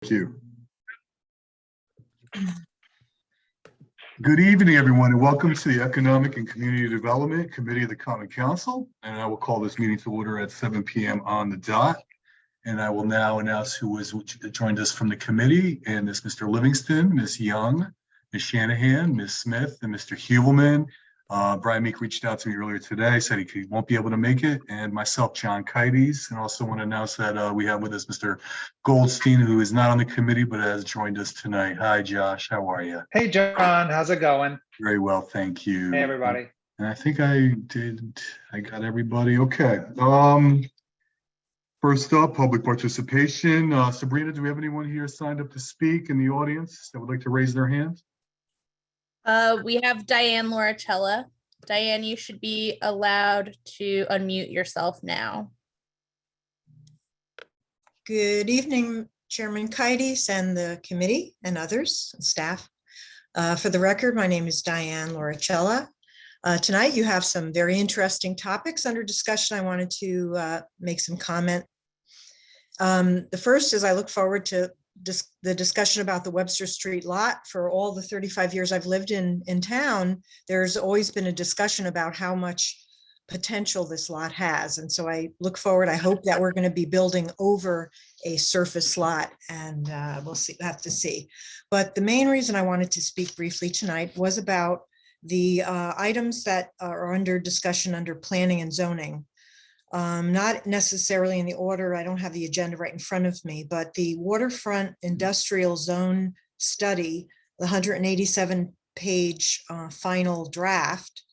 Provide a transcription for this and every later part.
Thank you. Good evening, everyone, and welcome to the Economic and Community Development Committee of the Common Council. And I will call this meeting to order at 7 p.m. on the dot. And I will now announce who has joined us from the committee. And it's Mr. Livingston, Ms. Young, Ms. Shanahan, Ms. Smith, and Mr. Hubelman. Brian Meek reached out to me earlier today, said he won't be able to make it, and myself, John Kites. And also want to announce that we have with us Mr. Goldstein, who is not on the committee, but has joined us tonight. Hi, Josh. How are you? Hey, John. How's it going? Very well, thank you. Hey, everybody. And I think I got everybody. Okay. First up, public participation. Sabrina, do we have anyone here signed up to speak in the audience that would like to raise their hand? We have Diane Lauricella. Diane, you should be allowed to unmute yourself now. Good evening, Chairman Kites and the committee and others and staff. For the record, my name is Diane Lauricella. Tonight you have some very interesting topics under discussion. I wanted to make some comment. The first is I look forward to the discussion about the Webster Street lot. For all the 35 years I've lived in town, there's always been a discussion about how much potential this lot has. And so I look forward, I hope that we're going to be building over a surface lot, and we'll have to see. But the main reason I wanted to speak briefly tonight was about the items that are under discussion under planning and zoning. Not necessarily in the order, I don't have the agenda right in front of me, but the waterfront industrial zone study, the 187-page final draft.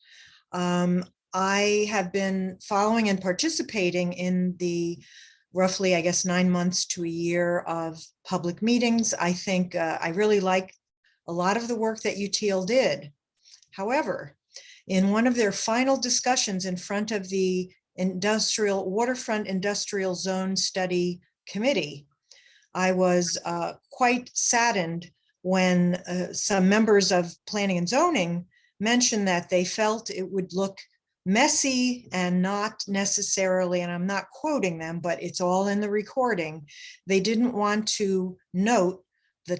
I have been following and participating in the roughly, I guess, 9 months to a year of public meetings. I think I really like a lot of the work that UTL did. However, in one of their final discussions in front of the waterfront industrial zone study committee, I was quite saddened when some members of planning and zoning mentioned that they felt it would look messy and not necessarily, and I'm not quoting them, but it's all in the recording. They didn't want to note the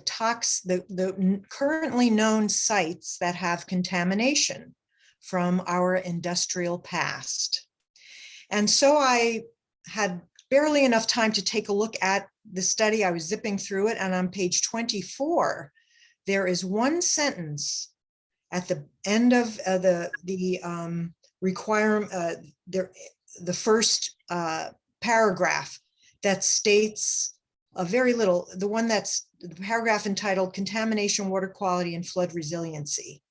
currently known sites that have contamination from our industrial past. And so I had barely enough time to take a look at the study. I was zipping through it, and on page 24, there is one sentence at the end of the first paragraph that states a very little, the paragraph entitled Contamination, Water Quality, and Flood Resiliency.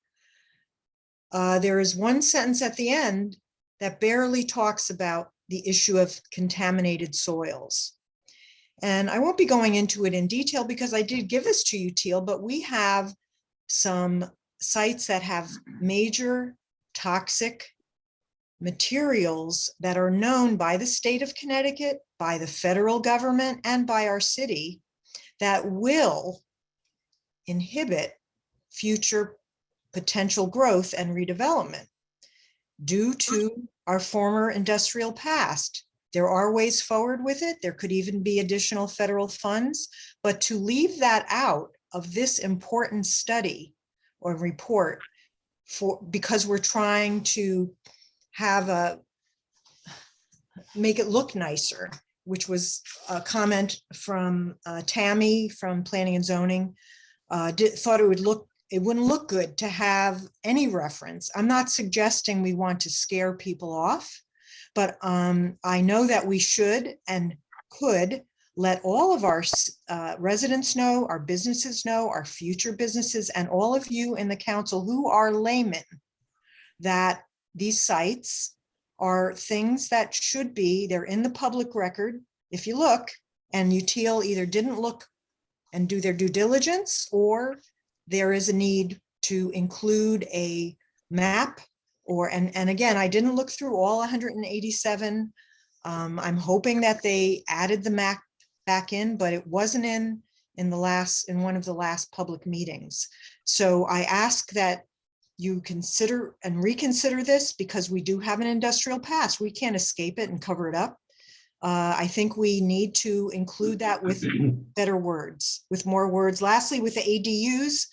There is one sentence at the end that barely talks about the issue of contaminated soils. And I won't be going into it in detail because I did give this to you, Teal, but we have some sites that have major toxic materials that are known by the state of Connecticut, by the federal government, and by our city that will inhibit future potential growth and redevelopment. Due to our former industrial past, there are ways forward with it. There could even be additional federal funds, but to leave that out of this important study or report because we're trying to make it look nicer, which was a comment from Tammy from Planning and Zoning, thought it wouldn't look good to have any reference. I'm not suggesting we want to scare people off, but I know that we should and could let all of our residents know, our businesses know, our future businesses, and all of you in the council who are laymen, that these sites are things that should be, they're in the public record. If you look, and UTL either didn't look and do their due diligence, or there is a need to include a map, and again, I didn't look through all 187. I'm hoping that they added the map back in, but it wasn't in one of the last public meetings. So I ask that you consider and reconsider this, because we do have an industrial past. We can't escape it and cover it up. I think we need to include that with better words, with more words. Lastly, with the ADUs,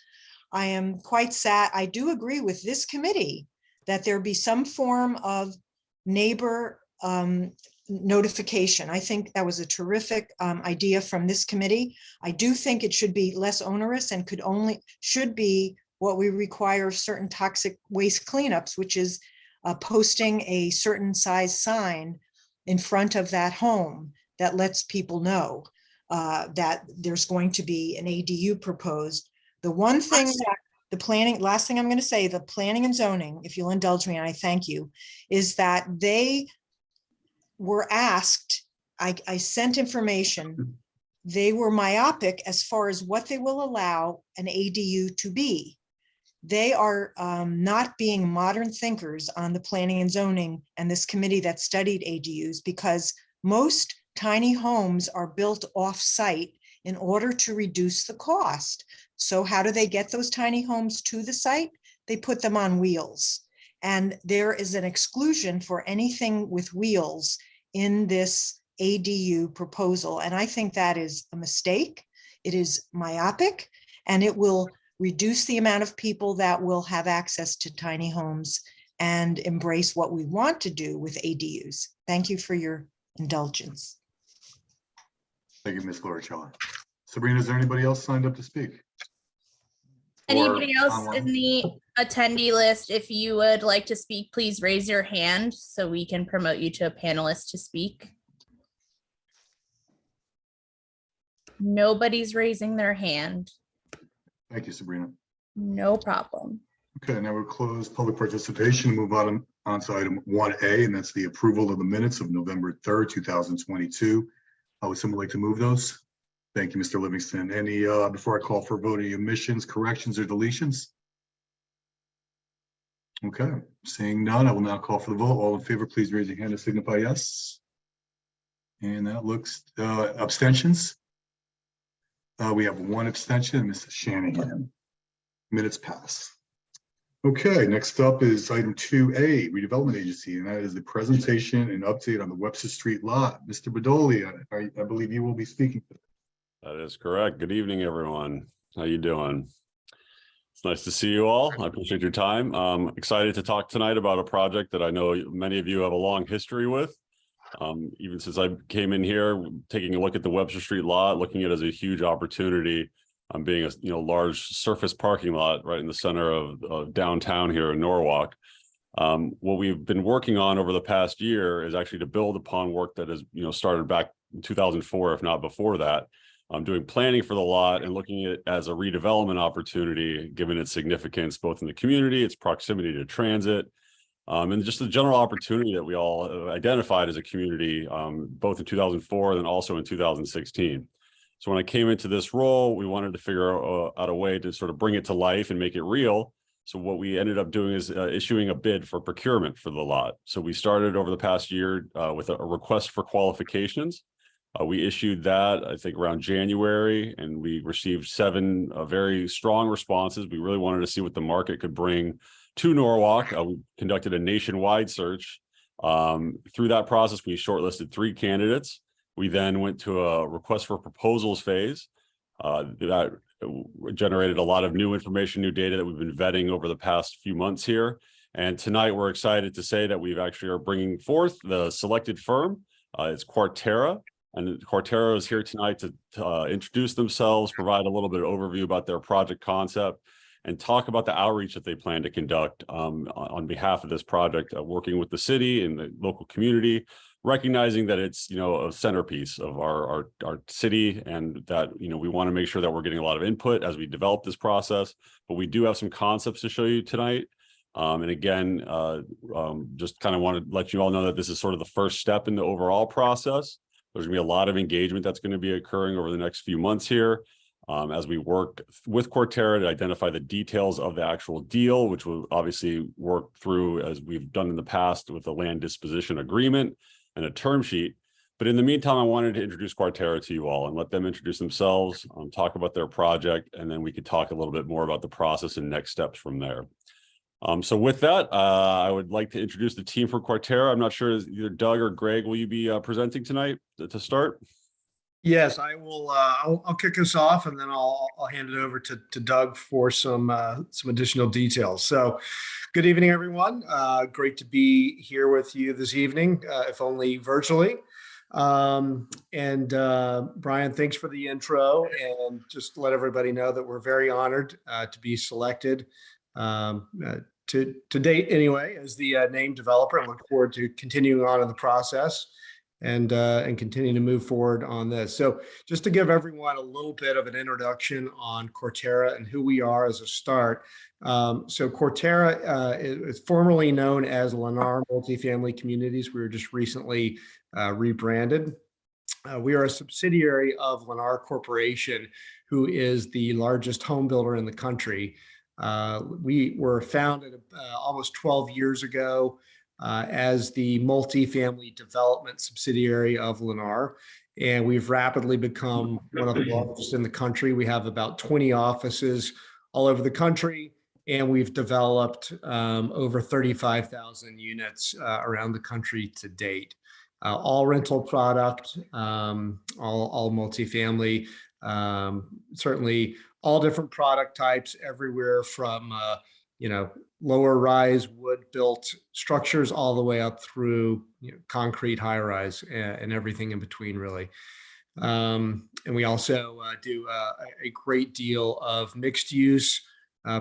I am quite sad. I do agree with this committee that there be some form of neighbor notification. I think that was a terrific idea from this committee. I do think it should be less onerous and should be what we require of certain toxic waste cleanups, which is posting a certain size sign in front of that home that lets people know that there's going to be an ADU proposed. The one thing that the planning, last thing I'm going to say, the planning and zoning, if you'll indulge me, and I thank you, is that they were asked, I sent information, they were myopic as far as what they will allow an ADU to be. They are not being modern thinkers on the planning and zoning and this committee that studied ADUs, because most tiny homes are built off-site in order to reduce the cost. So how do they get those tiny homes to the site? They put them on wheels. And there is an exclusion for anything with wheels in this ADU proposal. And I think that is a mistake. It is myopic, and it will reduce the amount of people that will have access to tiny homes and embrace what we want to do with ADUs. Thank you for your indulgence. Thank you, Ms. Lauricella. Sabrina, is there anybody else signed up to speak? Anybody Or else online? in the attendee list, if you would like to speak, please raise your hand so we can promote you to a panelist to speak. Nobody's raising their hand. Thank you, Sabrina. No problem. Okay, now we'll close public participation and move on to item 1A, and that's the approval of the minutes of November 3rd, 2022. Would someone like to move those? Thank you, Mr. Livingston. Any, before I call for a vote, any omissions, corrections, or deletions? Okay, seeing none, I will now call for the vote. All in favor, please raise your hand to signify yes. And that looks, abstentions. We have one abstention, Mrs. Shanahan. Minutes pass. Okay, next up is item 2A, redevelopment agency, and that is the presentation and update on the Webster Street lot. Mr. Badoli, I believe you will be speaking. That is correct. Good evening, everyone. How you doing? It's nice to see you all. I appreciate your time. Excited to talk tonight about a project that I know many of you have a long history with. Even since I came in here, taking a look at the Webster Street lot, looking at it as a huge opportunity, being a large surface parking lot right in the center of downtown here in Norwalk. What we've been working on over the past year is actually to build upon work that has started back in 2004, if not before that. I'm doing planning for the lot and looking at it as a redevelopment opportunity, given its significance both in the community, its proximity to transit, and just the general opportunity that we all identified as a community, both in 2004 and then also in 2016. So when I came into this role, we wanted to figure out a way to sort of bring it to life and make it real. So what we ended up doing is issuing a bid for procurement for the lot. So we started over the past year with a request for qualifications. We issued that, I think, around January, and we received 7 very strong responses. We really wanted to see what the market could bring to Norwalk. We conducted a nationwide search. Through that process, we shortlisted 3 candidates. We then went to a request for proposals phase. That generated a lot of new information, new data that we've been vetting over the past few months here. And tonight, we're excited to say that we've actually are bringing forth the selected firm. It's Quarterra. And Quarterra is here tonight to introduce themselves, provide a little bit of overview about their project concept, and talk about the outreach that they plan to conduct on behalf of this project, working with the city and the local community, recognizing that it's a centerpiece of our city, and that we want to make sure that we're getting a lot of input as we develop this process. But we do have some concepts to show you tonight. And again, just kind of want to let you all know that this is sort of the first step in the overall process. There's gonna be a lot of engagement that's going to be occurring over the next few months here as we work with Quarterra to identify the details of the actual deal, which will obviously work through as we've done in the past with a land disposition agreement and a term sheet. But in the meantime, I wanted to introduce Quarterra to you all and let them introduce themselves, talk about their project, and then we could talk a little bit more about the process and next steps from there. So with that, I would like to introduce the team for Quarterra. I'm not sure, is either Doug or Greg, will you be presenting tonight to start? Yes, I will. I'll kick us off, and then I'll hand it over to Doug for some additional details. So, good evening, everyone. Great to be here with you this evening, if only virtually. Brian, thanks for the intro, and just let everybody know that we're very honored to be selected to date anyway as the name developer, and look forward to continuing on in the process and continue to move forward on this. So just to give everyone a little bit of an introduction on Quarterra and who we are as a start. So Quarterra is formerly known as Lennar Multifamily Communities. We were just recently rebranded. We are a subsidiary of Lennar Corporation, who is the largest home builder in the country. We were founded almost 12 years ago as the multifamily development subsidiary of Lennar, and we've rapidly become one of the largest in the country. We have about 20 offices all over the country, and we've developed over 35,000 units around the country to date. All rental product, all multifamily, certainly all different product types everywhere from lower rise wood built structures all the way up through concrete high rise and everything in between, really. And we also do a great deal of mixed use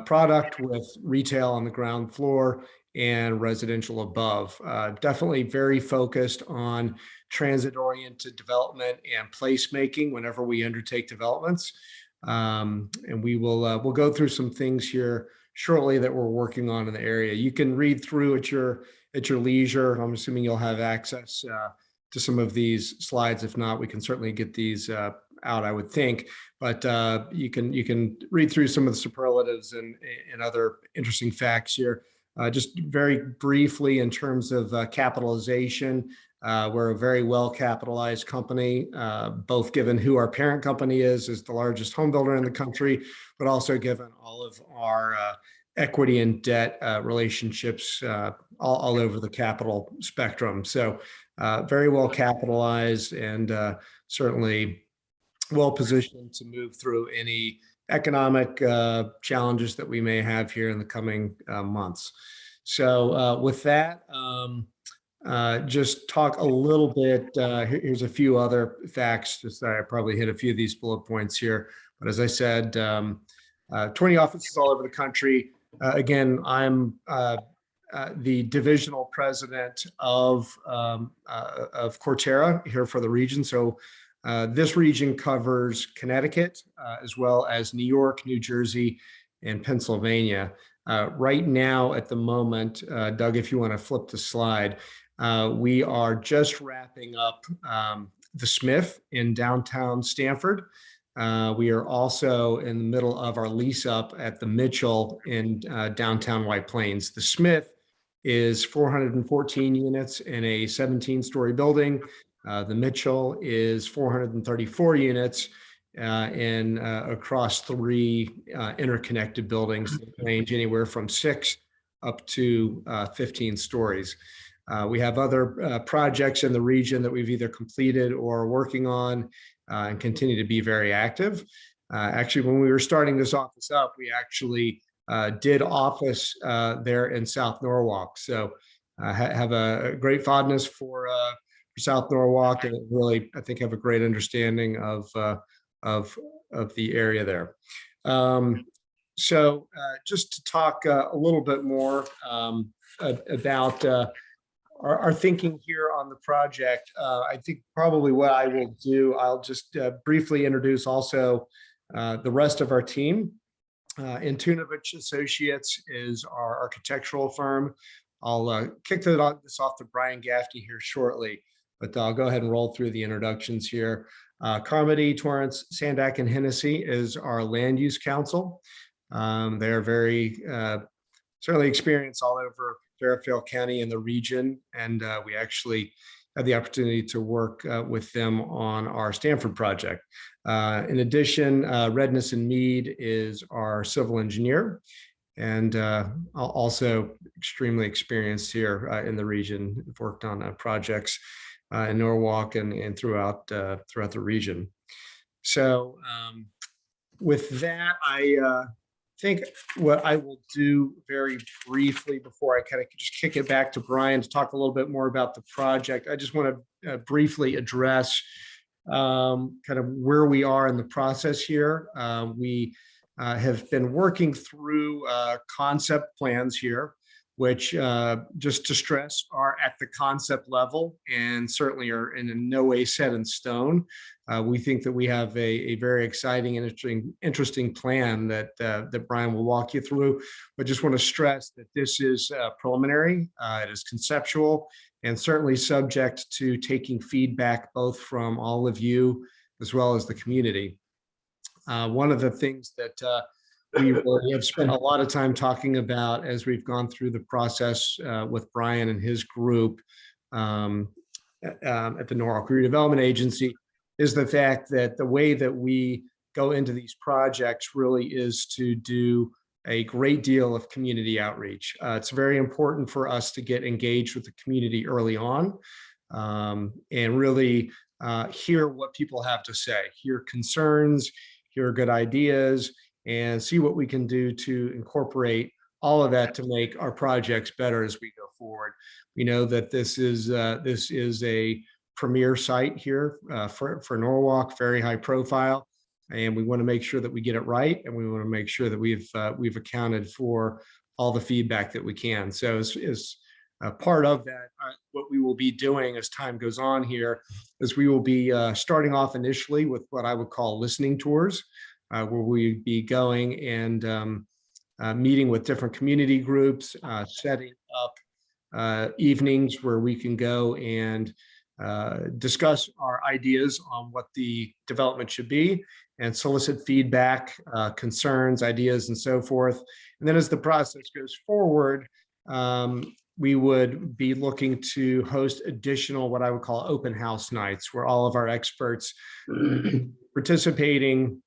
product with retail on the ground floor and residential above. Definitely very focused on transit oriented development and placemaking whenever we undertake developments. And we'll go through some things here shortly that we're working on in the area. You can read through at your leisure. I'm assuming you'll have access to some of these slides. If not, we can certainly get these out, I would think. But you can read through some of the superlatives and other interesting facts here. Just very briefly, in terms of capitalization, we're a very well capitalized company, both given who our parent company is the largest home builder in the country, but also given all of our equity and debt relationships all over the capital spectrum. So very well capitalized and certainly well positioned to move through any economic challenges that we may have here in the coming months. So with that, just talk a little bit. Here's a few other facts. Just I probably hit a few of these bullet points here, but as I said, 20 offices all over the country. Again, I'm the divisional president of Quarterra here for the region. So this region covers Connecticut, as well as New York, New Jersey, and Pennsylvania. Right now, at the moment, Doug, if you want to flip the slide, we are just wrapping up the Smith in downtown Stamford. We are also in the middle of our lease up at the Mitchell in downtown White Plains. The Smith is 414 units in a 17-story building. The Mitchell is 434 units and across three interconnected buildings that range anywhere from 6 up to 15 stories. We have other projects in the region that we've either completed or are working on and continue to be very active. Actually, when we were starting this office up, we actually did office there in South Norwalk. So have a great fondness for South Norwalk, and really, I think, have a great understanding of the area there. So just to talk a little bit more about our thinking here on the project, I think probably what I will do, I'll just briefly introduce also the rest of our team. Antunovich Associates is our architectural firm. I'll kick this off to Brian Gaffney here shortly, but I'll go ahead and roll through the introductions here. Carmody, Torrance, Sandak, and Hennessy is our land use council. They're very certainly experienced all over Fairfield County and the region, and we actually had the opportunity to work with them on our Stamford project. In addition, Redness and Mead is our civil engineer, and also extremely experienced here in the region. I've worked on projects in Norwalk and throughout the region. So with that, I think what I will do very briefly before I kind of just kick it back to Brian to talk a little bit more about the project, I just want to briefly address kind of where we are in the process here. We have been working through concept plans here, which just to stress are at the concept level and certainly are in no way set in stone. We think that we have a very exciting and interesting plan that Brian will walk you through. But just want to stress that this is preliminary, it is conceptual, and certainly subject to taking feedback both from all of you as well as the community. One of the things that we have spent a lot of time talking about as we've gone through the process with Brian and his group at the Norwalk Redevelopment Agency is the fact that the way that we go into these projects really is to do a great deal of community outreach. It's very important for us to get engaged with the community early on and really hear what people have to say, hear concerns, hear good ideas, and see what we can do to incorporate all of that to make our projects better as we go forward. We know that this is a premier site here for Norwalk, very high profile, and we want to make sure that we get it right, and we want to make sure that we've accounted for all the feedback that we can. So as part of that, what we will be doing as time goes on here is we will be starting off initially with what I would call listening tours, where we be going and meeting with different community groups, setting up evenings where we can go and discuss our ideas on what the development should be and solicit feedback, concerns, ideas, and so forth. And then as the process goes forward, we would be looking to host additional, what I would call open house nights, where all of our experts participating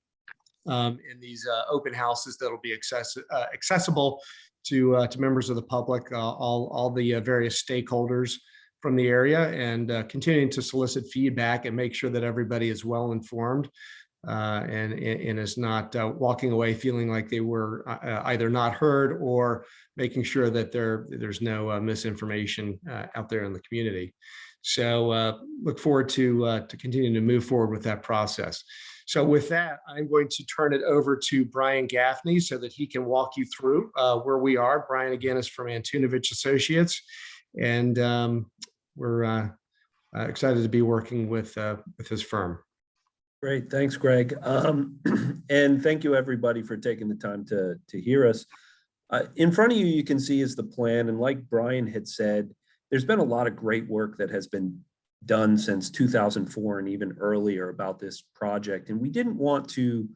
in these open houses that'll be accessible to members of the public, all the various stakeholders from the area, and continuing to solicit feedback and make sure that everybody is well informed and is not walking away feeling like they were either not heard or making sure that there's no misinformation out there in the community. So look forward to continuing to move forward with that process. So with that, I'm going to turn it over to Brian Gaffney so that he can walk you through where we are. Brian, again, is from Antunovich Associates, and we're excited to be working with his firm. Great, thanks, Greg. And thank you, everybody, for taking the time to hear us. In front of you, you can see is the plan. And like Brian had said, there's been a lot of great work that has been done since 2004 and even earlier about this project. And we didn't want to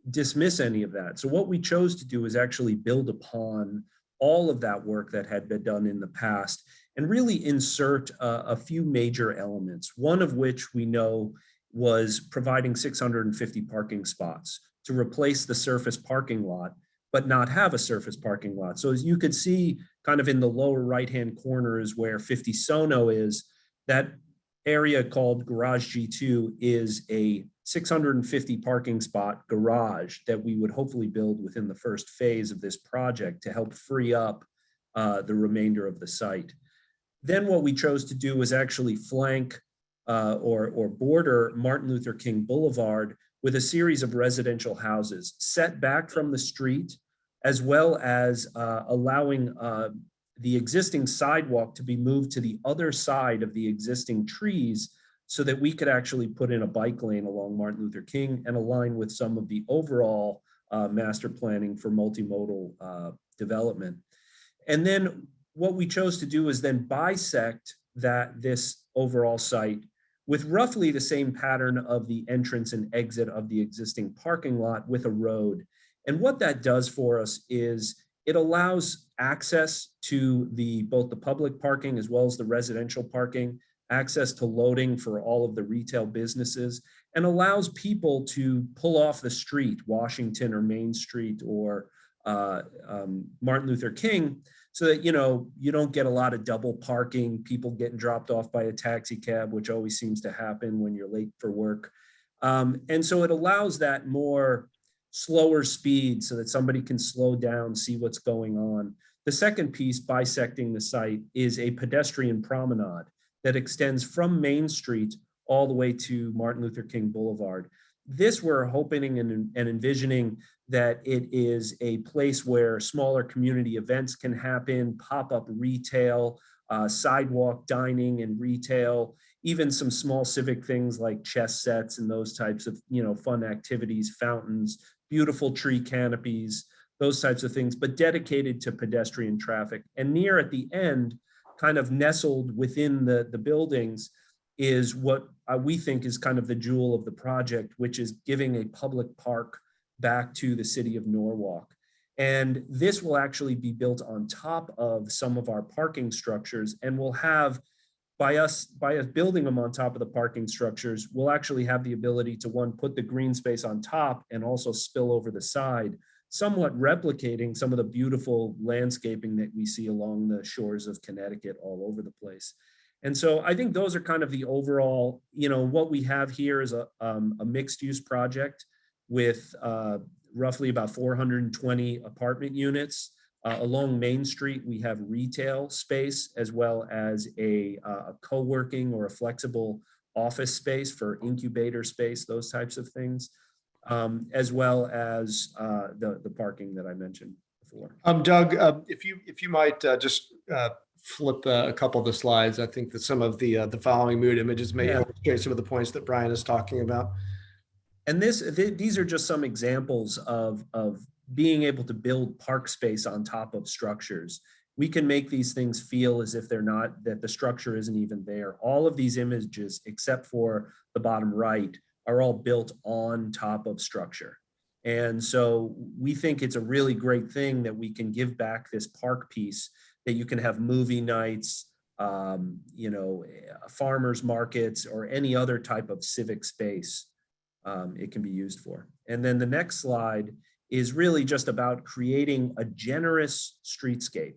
dismiss any of that. So what we chose to do is actually build upon all of that work that had been done in the past and really insert a few major elements, one of which we know was providing 650 parking spots to replace the surface parking lot, but not have a surface parking lot. So as you could see kind of in the lower right-hand corners where 50 Sono is, that area called Garage G2 is a 650 parking spot garage that we would hopefully build within the first phase of this project to help free up the remainder of the site. Then what we chose to do was actually flank or border Martin Luther King Boulevard with a series of residential houses set back from the street, as well as allowing the existing sidewalk to be moved to the other side of the existing trees so that we could actually put in a bike lane along Martin Luther King and align with some of the overall master planning for multimodal development. And then what we chose to do is then bisect this overall site with roughly the same pattern of the entrance and exit of the existing parking lot with a road. And what that does for us is it allows access to both the public parking as well as the residential parking, access to loading for all of the retail businesses, and allows people to pull off the street, Washington or Main Street or Martin Luther King, so that, you know, you don't get a lot of double parking, people getting dropped off by a taxi cab, which always seems to happen when you're late for work. And so it allows that more slower speed so that somebody can slow down, see what's going on. The second piece bisecting the site is a pedestrian promenade that extends from Main Street all the way to Martin Luther King Boulevard. This we're hoping and envisioning that it is a place where smaller community events can happen, pop-up retail, sidewalk dining and retail, even some small civic things like chess sets and those types of, you know, fun activities, fountains, beautiful tree canopies, those types of things, but dedicated to pedestrian traffic. And near at the end, kind of nestled within the buildings, is what we think is kind of the jewel of the project, which is giving a public park back to the city of Norwalk. And this will actually be built on top of some of our parking structures, and will have, by us building them on top of the parking structures, we'll actually have the ability to, one, put the green space on top and also spill over the side, somewhat replicating some of the beautiful landscaping that we see along the shores of Connecticut all over the place. And so I think those are kind of the overall, you know, what we have here is a mixed use project with roughly about 420 apartment units. Along Main Street, we have retail space as well as a co-working or a flexible office space for incubator space, those types of things, as well as the parking that I mentioned before. Doug, if you might just flip a couple of the slides. I think that some of the following mood images may illustrate some of the points that Brian is talking about. And these are just some examples of being able to build park space on top of structures. We can make these things feel as if they're not, that the structure isn't even there. All of these images, except for the bottom right, are all built on top of structure. And so we think it's a really great thing that we can give back this park piece, that you can have movie nights, you know, farmers markets, or any other type of civic space it can be used for. And then the next slide is really just about creating a generous streetscape.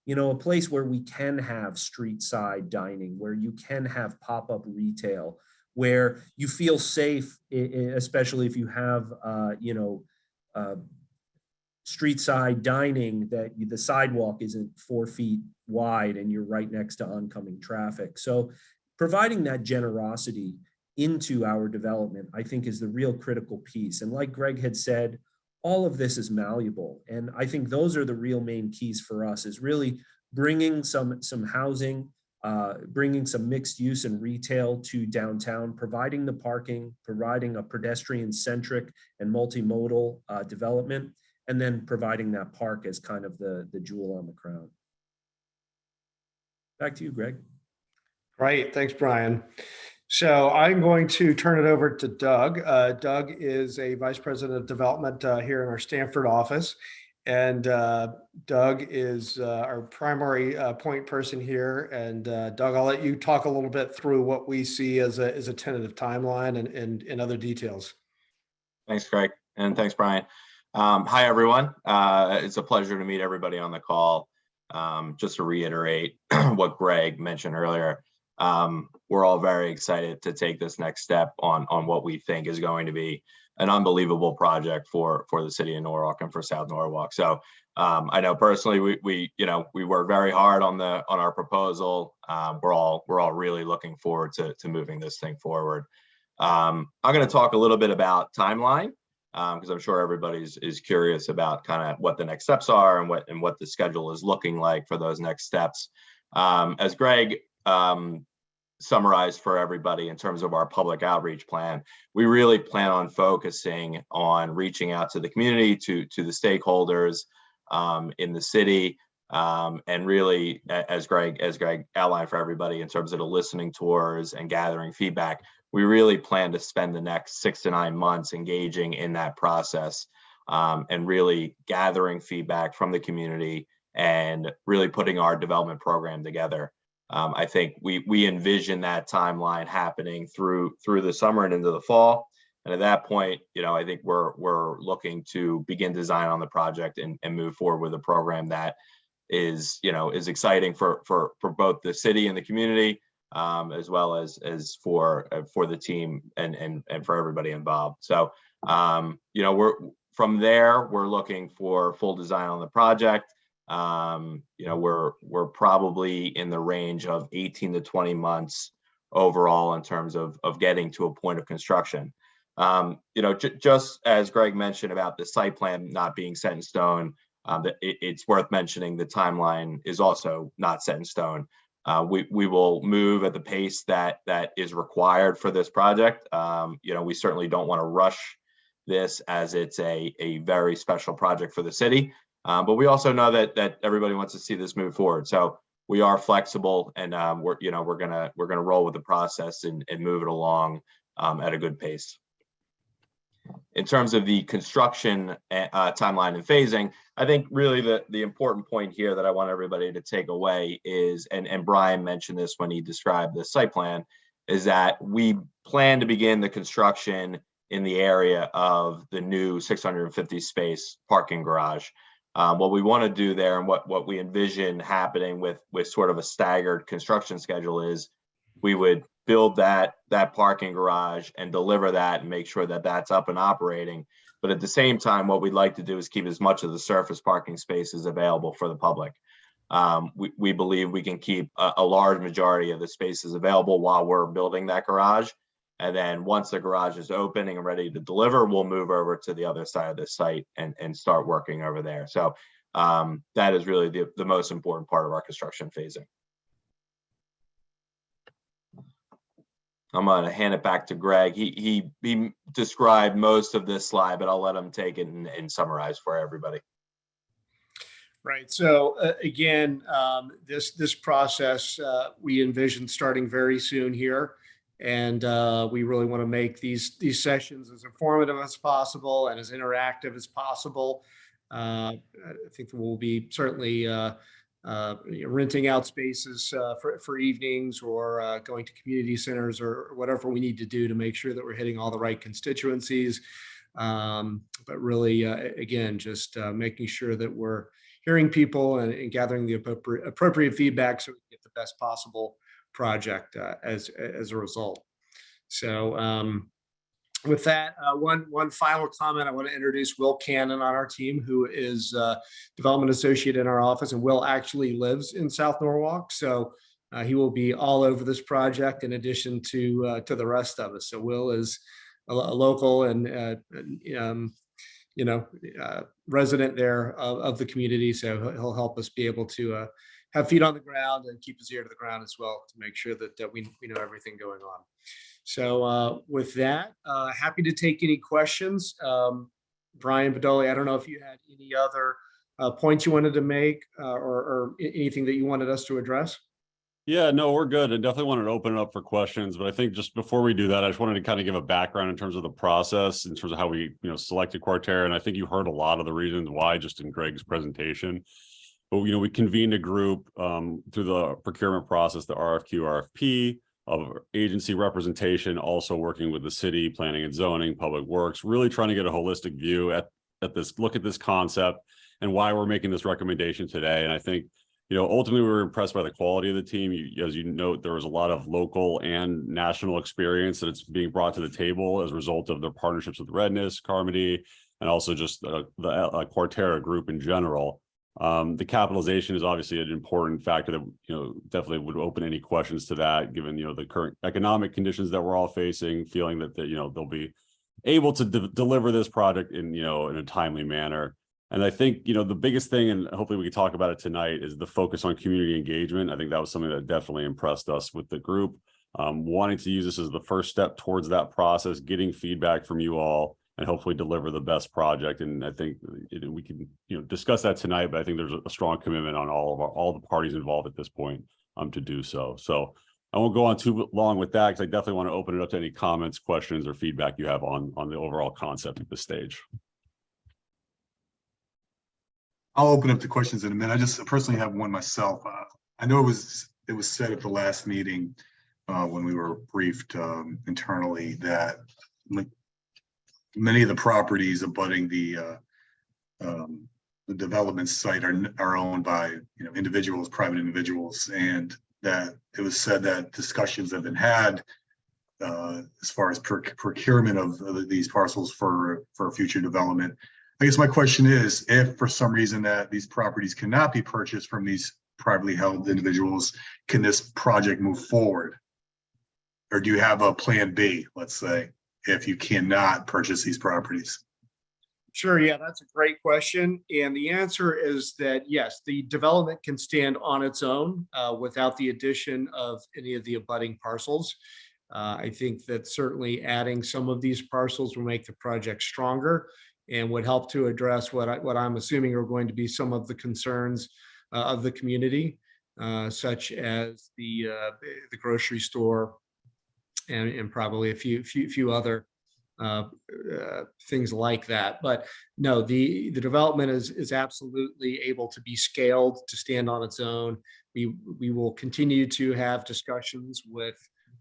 You know, a place where we can have street side dining, where you can have pop-up retail, where you feel safe, especially if you have, you know, street side dining, that the sidewalk isn't 4 feet wide and you're right next to oncoming traffic. So providing that generosity into our development, I think, is the real critical piece. And like Greg had said, all of this is malleable. And I think those are the real main keys for us, is really bringing some housing, bringing some mixed use and retail to downtown, providing the parking, providing a pedestrian centric and multimodal development, and then providing that park as kind of the jewel on the crown. Back to you, Greg. Great, thanks, Brian. So I'm going to turn it over to Doug. Doug is a vice president of development here in our Stamford office. And Doug is our primary point person here. And Doug, I'll let you talk a little bit through what we see as a tentative timeline and other details. Thanks, Greg. And thanks, Brian. Hi, everyone. It's a pleasure to meet everybody on the call. Just to reiterate what Greg mentioned earlier, we're all very excited to take this next step on what we think is going to be an unbelievable project for the city of Norwalk and for South Norwalk. So I know personally we work very hard on our proposal. We're all really looking forward to moving this thing forward. I'm going to talk a little bit about timeline, because I'm sure everybody is curious about kind of what the next steps are and what the schedule is looking like for those next steps. As Greg summarized for everybody in terms of our public outreach plan, we really plan on focusing on reaching out to the community, to the stakeholders in the city, and really, as Greg outlined for everybody in terms of the listening tours and gathering feedback, we really plan to spend the next 6 to 9 months engaging in that process, and really gathering feedback from the community and really putting our development program together. I think we envision that timeline happening through the summer and into the fall. And at that point, I think we're looking to begin design on the project and move forward with a program that is exciting for both the city and the community, as well as for the team and for everybody involved. So from there, we're looking for full design on the project. We're probably in the range of 18 to 20 months overall in terms of getting to a point of construction. Just as Greg mentioned about the site plan not being set in stone, it's worth mentioning the timeline is also not set in stone. We will move at the pace that is required for this project. We certainly don't want to rush this, as it's a very special project for the city. But we also know that everybody wants to see this move forward. So we are flexible, and we're gonna roll with the process and move it along at a good pace. In terms of the construction timeline and phasing, I think really the important point here that I want everybody to take away is, and Brian mentioned this when he described the site plan, is that we plan to begin the construction in the area of the new 650 space parking garage. What we want to do there, and what we envision happening with sort of a staggered construction schedule, is we would build that parking garage and deliver that and make sure that that's up and operating. But at the same time, what we'd like to do is keep as much of the surface parking spaces available for the public. We believe we can keep a large majority of the spaces available while we're building that garage. And then once the garage is opening and ready to deliver, we'll move over to the other side of the site and start working over there. So that is really the most important part of our construction phasing. I'm going to hand it back to Greg. He described most of this slide, but I'll let him take it and summarize for everybody. Right. So again, this process we envision starting very soon here, and we really want to make these sessions as informative as possible and as interactive as possible. I think we'll be certainly renting out spaces for evenings, or going to community centers, or whatever we need to do to make sure that we're hitting all the right constituencies. But really, again, just making sure that we're hearing people and gathering the appropriate feedback so we can get the best possible project as a result. So with that, one final comment, I want to introduce Will Cannon on our team, who is development associate in our office, and Will actually lives in South Norwalk. So he will be all over this project in addition to the rest of us. So Will is a local and resident there of the community. So he'll help us be able to have feet on the ground and keep his ear to the ground as well, to make sure that we know everything going on. So with that, happy to take any questions. Brian Badoli, I don't know if you had any other points you wanted to make, or anything that you wanted us to address. Yeah, no, we're good. I definitely wanted to open it up for questions, but I think just before we do that, I just wanted to kind of give a background in terms of the process, in terms of how we, selected Quarterra. And I think you heard a lot of the reasons why just in Greg's presentation. But, we convened a group through the procurement process, the RFQ, RFP, of agency representation, also working with the city, planning and zoning, public works, really trying to get a holistic view at this, look at this concept and why we're making this recommendation today. And I think, ultimately we were impressed by the quality of the team. As you note, there was a lot of local and national experience that it's being brought to the table as a result of their partnerships with Redness, Carmody, and also just the Quarterra group in general. The capitalization is obviously an important factor that, definitely would open any questions to that, given, the current economic conditions that we're all facing, feeling that, they'll be able to deliver this project in, in a timely manner. And I think, the biggest thing, and hopefully we can talk about it tonight, is the focus on community engagement. I think that was something that definitely impressed us with the group, wanting to use this as the first step towards that process, getting feedback from you all, and hopefully deliver the best project. And I think we can, discuss that tonight, but I think there's a strong commitment on all the parties involved at this point to do so. So I won't go on too long with that, because I definitely want to open it up to any comments, questions, or feedback you have on the overall concept at this stage. I'll open up the questions in a minute. I just personally have one myself. I know it was said at the last meeting when we were briefed internally that many of the properties abutting the development site are owned by, you know, individuals, private individuals, and that it was said that discussions have been had as far as procurement of these parcels for future development. I guess my question is, if for some reason that these properties cannot be purchased from these privately held individuals, can this project move forward? Or do you have a plan B, let's say, if you cannot purchase these properties? Sure, yeah, that's a great question. And the answer is that, yes, the development can stand on its own without the addition of any of the abutting parcels. I think that certainly adding some of these parcels will make the project stronger and would help to address what I'm assuming are going to be some of the concerns of the community, such as the grocery store and probably a few other things like that. But no, the development is absolutely able to be scaled to stand on its own. We will continue to have discussions with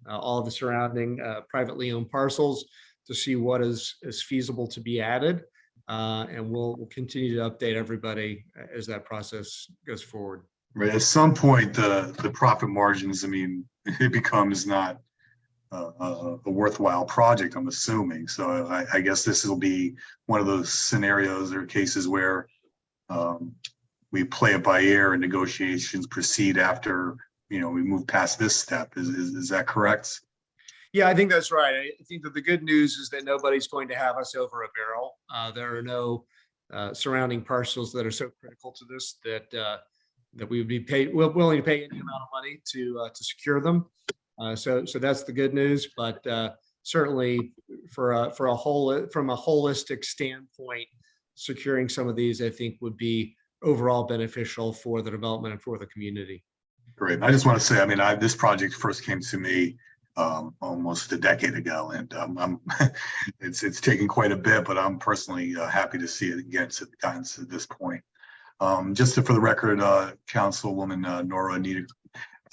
all of the surrounding privately owned parcels to see what is feasible to be added. And we'll continue to update everybody as that process goes forward. Right, at some point, the profit margins, I mean, it becomes not a worthwhile project, I'm assuming. So I guess this will be one of those scenarios or cases where we play it by ear and negotiations proceed after, you know, we move past this step. Is that correct? Yeah, I think that's right. I think that the good news is that nobody's going to have us over a barrel. There are no surrounding parcels that are so critical to this that we would be willing to pay any amount of money to secure them. So that's the good news. But certainly from a holistic standpoint, securing some of these, I think, would be overall beneficial for the development and for the community. Great. I just want to say, I mean, this project first came to me almost a decade ago, and it's taken quite a bit, but I'm personally happy to see it gotten to this point. Just for the record, Councilwoman Nora Anita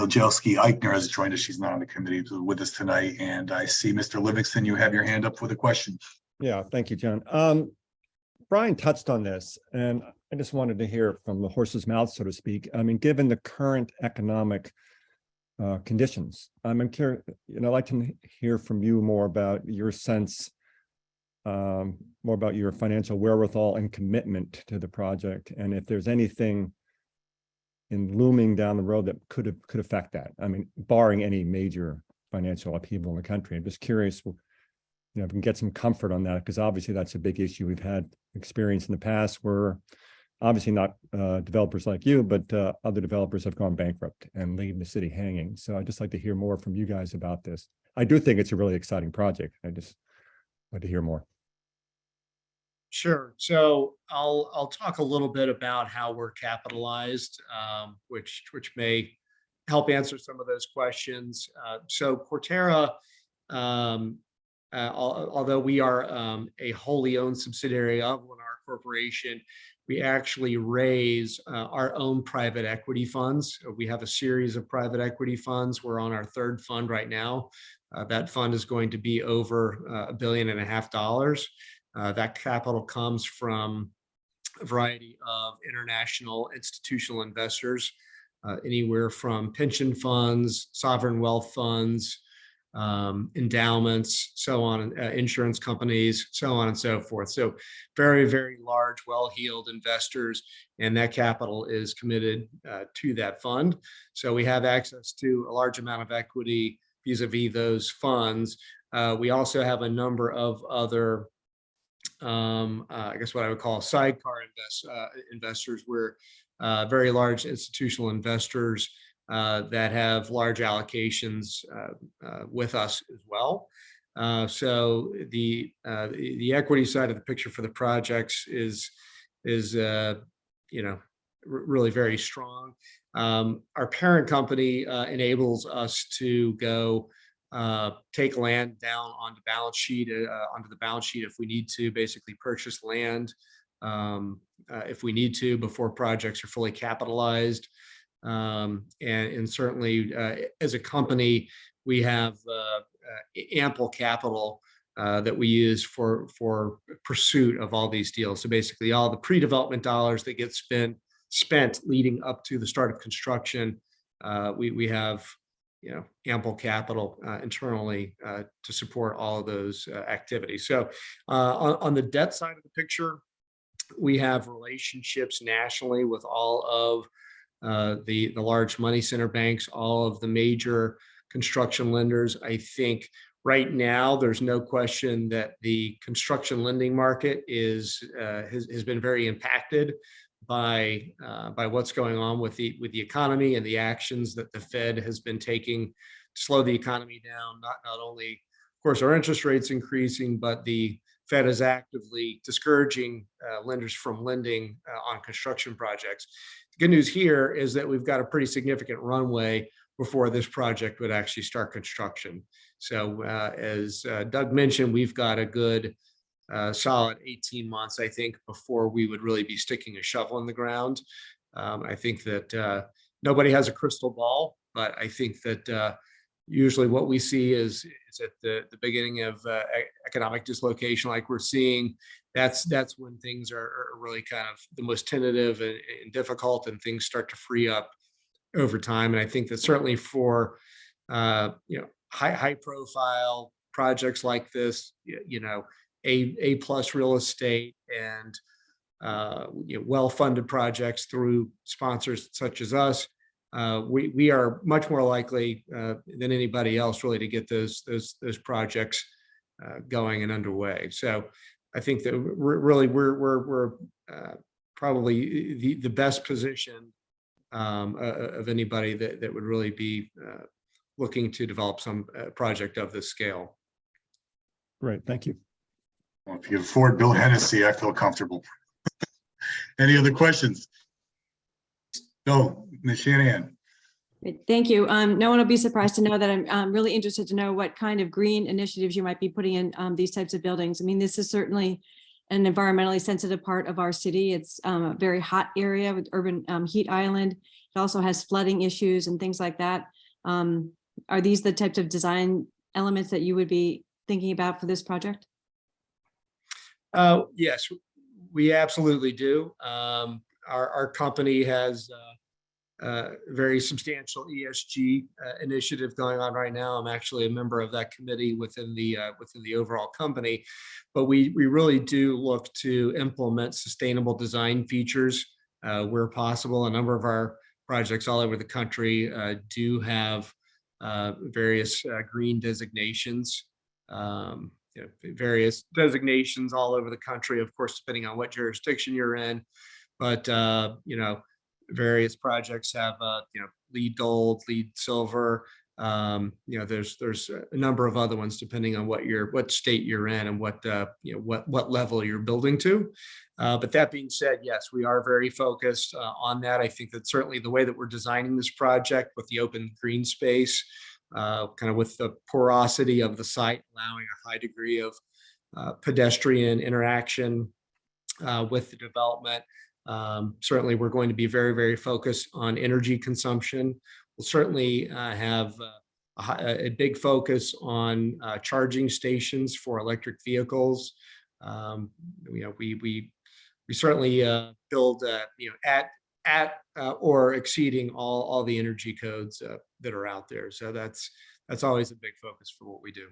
Iljelski Eichner has joined us. She's not on the committee with us tonight, and I see Mr. Livingston, you have your hand up for the question. Yeah, thank you, John. Brian touched on this, and I just wanted to hear it from the horse's mouth, so to speak. I mean, given the current economic conditions, I'm curious, you know, I'd like to hear from you more about your sense, more about your financial wherewithal and commitment to the project, and if there's anything in looming down the road that could affect that. I mean, barring any major financial upheaval in the country. I'm just curious, you know, if we can get some comfort on that, because obviously that's a big issue. We've had experience in the past where obviously not developers like you, but other developers have gone bankrupt and leave the city hanging. So I'd just like to hear more from you guys about this. I do think it's a really exciting project. I just like to hear more. Sure. So I'll talk a little bit about how we're capitalized, which may help answer some of those questions. So Quarterra, although we are a wholly owned subsidiary of Lennar Corporation, we actually raise our own private equity funds. We have a series of private equity funds. We're on our third fund right now. That fund is going to be over $1.5 billion. That capital comes from a variety of international institutional investors, anywhere from pension funds, sovereign wealth funds, endowments, so on, insurance companies, so on and so forth. So very, very large, well-heeled investors, and that capital is committed to that fund. So we have access to a large amount of equity vis-a-vis those funds. We also have a number of other I guess what I would call sidecar investors, where very large institutional investors that have large allocations with us as well. So the equity side of the picture for the projects is you know, really very strong. Our parent company enables us to go take land down onto the balance sheet if we need to, basically purchase land if we need to before projects are fully capitalized. And certainly as a company, we have ample capital that we use for pursuit of all these deals. So basically, all the pre-development dollars that get spent leading up to the start of construction, we have ample capital internally to support all of those activities. So on the debt side of the picture, we have relationships nationally with all of the large money center banks, all of the major construction lenders. I think right now there's no question that the construction lending market has been very impacted by what's going on with the economy and the actions that the Fed has been taking to slow the economy down. Not only, of course, are interest rates increasing, but the Fed is actively discouraging lenders from lending on construction projects. The good news here is that we've got a pretty significant runway before this project would actually start construction. So as Doug mentioned, we've got a good solid 18 months, I think, before we would really be sticking a shovel in the ground. I think that nobody has a crystal ball, but I think that usually what we see is at the beginning of economic dislocation, like we're seeing, that's when things are really kind of the most tentative and difficult, and things start to free up over time. And I think that certainly for high profile projects like this, A plus real estate and well-funded projects through sponsors such as us, we are much more likely than anybody else really to get those projects going and underway. So I think that we're probably the best position of anybody that would really be looking to develop some project of this scale. Great, thank you. Well, if you afford Bill Hennessy, I feel comfortable. Any other questions? No, Ms. Shanahan. Great, thank you. No one will be surprised to know that I'm really interested to know what kind of green initiatives you might be putting in these types of buildings. I mean, this is certainly an environmentally sensitive part of our city. It's a very hot area with urban heat island. It also has flooding issues and things like that. Are these the types of design elements that you would be thinking about for this project? Yes, we absolutely do. Our company has a very substantial ESG initiative going on right now. I'm actually a member of that committee within the overall company, but we really do look to implement sustainable design features where possible. A number of our projects all over the country do have various green designations. Various designations all over the country, of course, depending on what jurisdiction you're in. But various projects have LEED Gold, LEED Silver. There's a number of other ones depending on what state you're in and what level you're building to. But that being said, yes, we are very focused on that. I think that certainly the way that we're designing this project with the open green space, kind of with the porosity of the site, allowing a high degree of pedestrian interaction with the development. Certainly, we're going to be very, very focused on energy consumption. We'll certainly have a big focus on charging stations for electric vehicles. We certainly build at or exceeding all the energy codes that are out there. So that's always a big focus for what we do.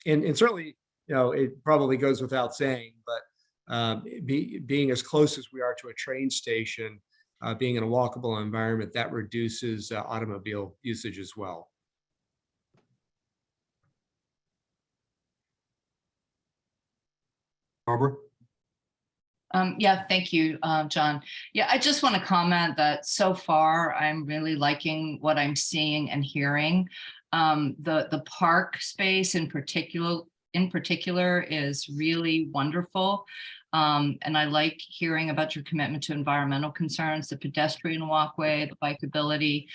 And certainly, it probably goes without saying, but being as close as we are to a train station, being in a walkable environment, that reduces automobile usage as well. Barbara? Yeah, thank you, John. Yeah, I just want to comment that so far, I'm really liking what I'm seeing and hearing. The park space in particular is really wonderful. And I like hearing about your commitment to environmental concerns, the pedestrian walkway, the bikeability.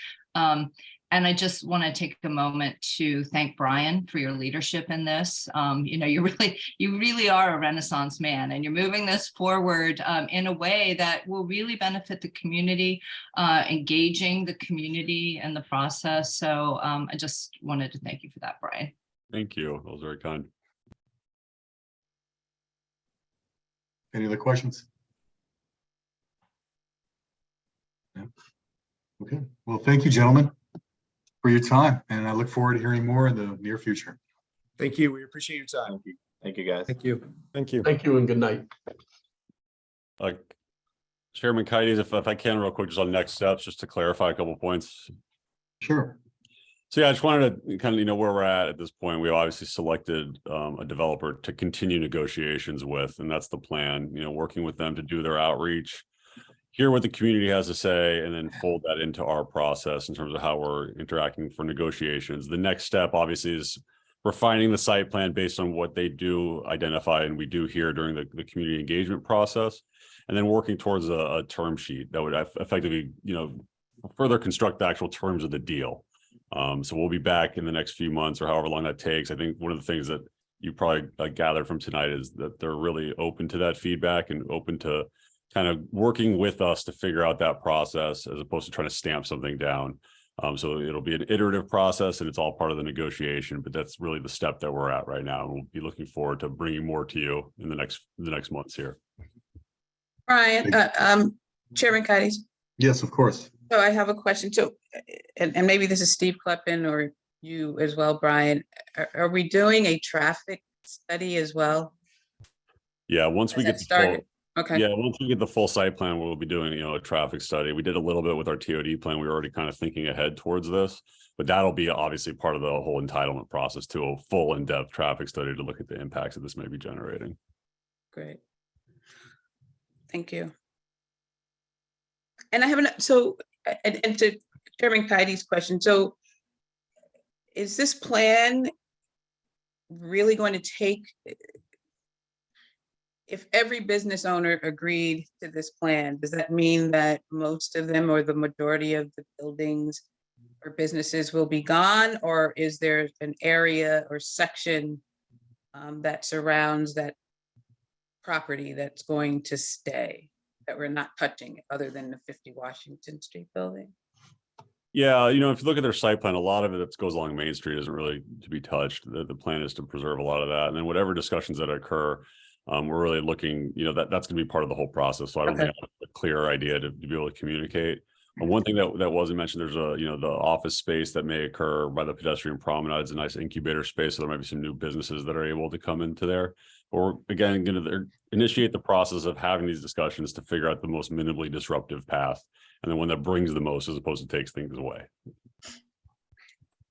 And I just want to take a moment to thank Brian for your leadership in this. You really are a Renaissance man, and you're moving this forward in a way that will really benefit the community, engaging the community in the process. So I just wanted to thank you for that, Brian. Thank you. That was very kind. Any other questions? No? Okay, well, thank you, gentlemen, for your time, and I look forward to hearing more in the near future. Thank you. We appreciate your time. Thank you. Thank you, guys. Thank you. Thank you. Thank you and good night. Chairman Kites, if I can real quick, just on next steps, just to clarify a couple points. Sure. So yeah, I just wanted to kind of, where we're at this point. We obviously selected a developer to continue negotiations with, and that's the plan, working with them to do their outreach, hear what the community has to say, and then fold that into our process in terms of how we're interacting for negotiations. The next step obviously is refining the site plan based on what they do identify and we do here during the community engagement process, and then working towards a term sheet that would effectively, further construct the actual terms of the deal. So we'll be back in the next few months or however long that takes. I think one of the things that you probably gathered from tonight is that they're really open to that feedback and open to kind of working with us to figure out that process as opposed to trying to stamp something down. So it'll be an iterative process and it's all part of the negotiation, but that's really the step that we're at right now. And we'll be looking forward to bringing more to you in the next months here. Brian, Chairman Kites. Yes, of course. So I have a question. So, and maybe this is Steve Kleppen or you as well, Brian. Are we doing a traffic study as well? Yeah, once we Has get that started? Okay. Yeah, once we get the full site plan, we'll be doing, a traffic study. We did a little bit with our TOD plan. We were already kind of thinking ahead towards this, but that'll be obviously part of the whole entitlement process to a full in-depth traffic study to look at the impacts that this may be generating. Great. Thank you. And I have so to Chairman Kites' question, so is this plan really going to take, if every business owner agreed to this plan, does that mean that most of them or the majority of the buildings or businesses will be gone? Or is there an area or section that surrounds that property that's going to stay, that we're not touching other than the 50 Washington Street building? Yeah, if you look at their site plan, a lot of it that goes along Main Street isn't really to be touched. The plan is to preserve a lot of that. And then whatever discussions that occur, we're really looking, that's going to be part of the whole process. So I don't think I have a clear idea to be able to communicate. One thing that wasn't mentioned, there's the office space that may occur by the pedestrian promenade. It's a nice incubator space. So there might be some new businesses that are able to come into there. Or again, going to initiate the process of having these discussions to figure out the most minimally disruptive path. And then one that brings the most as opposed to takes things away.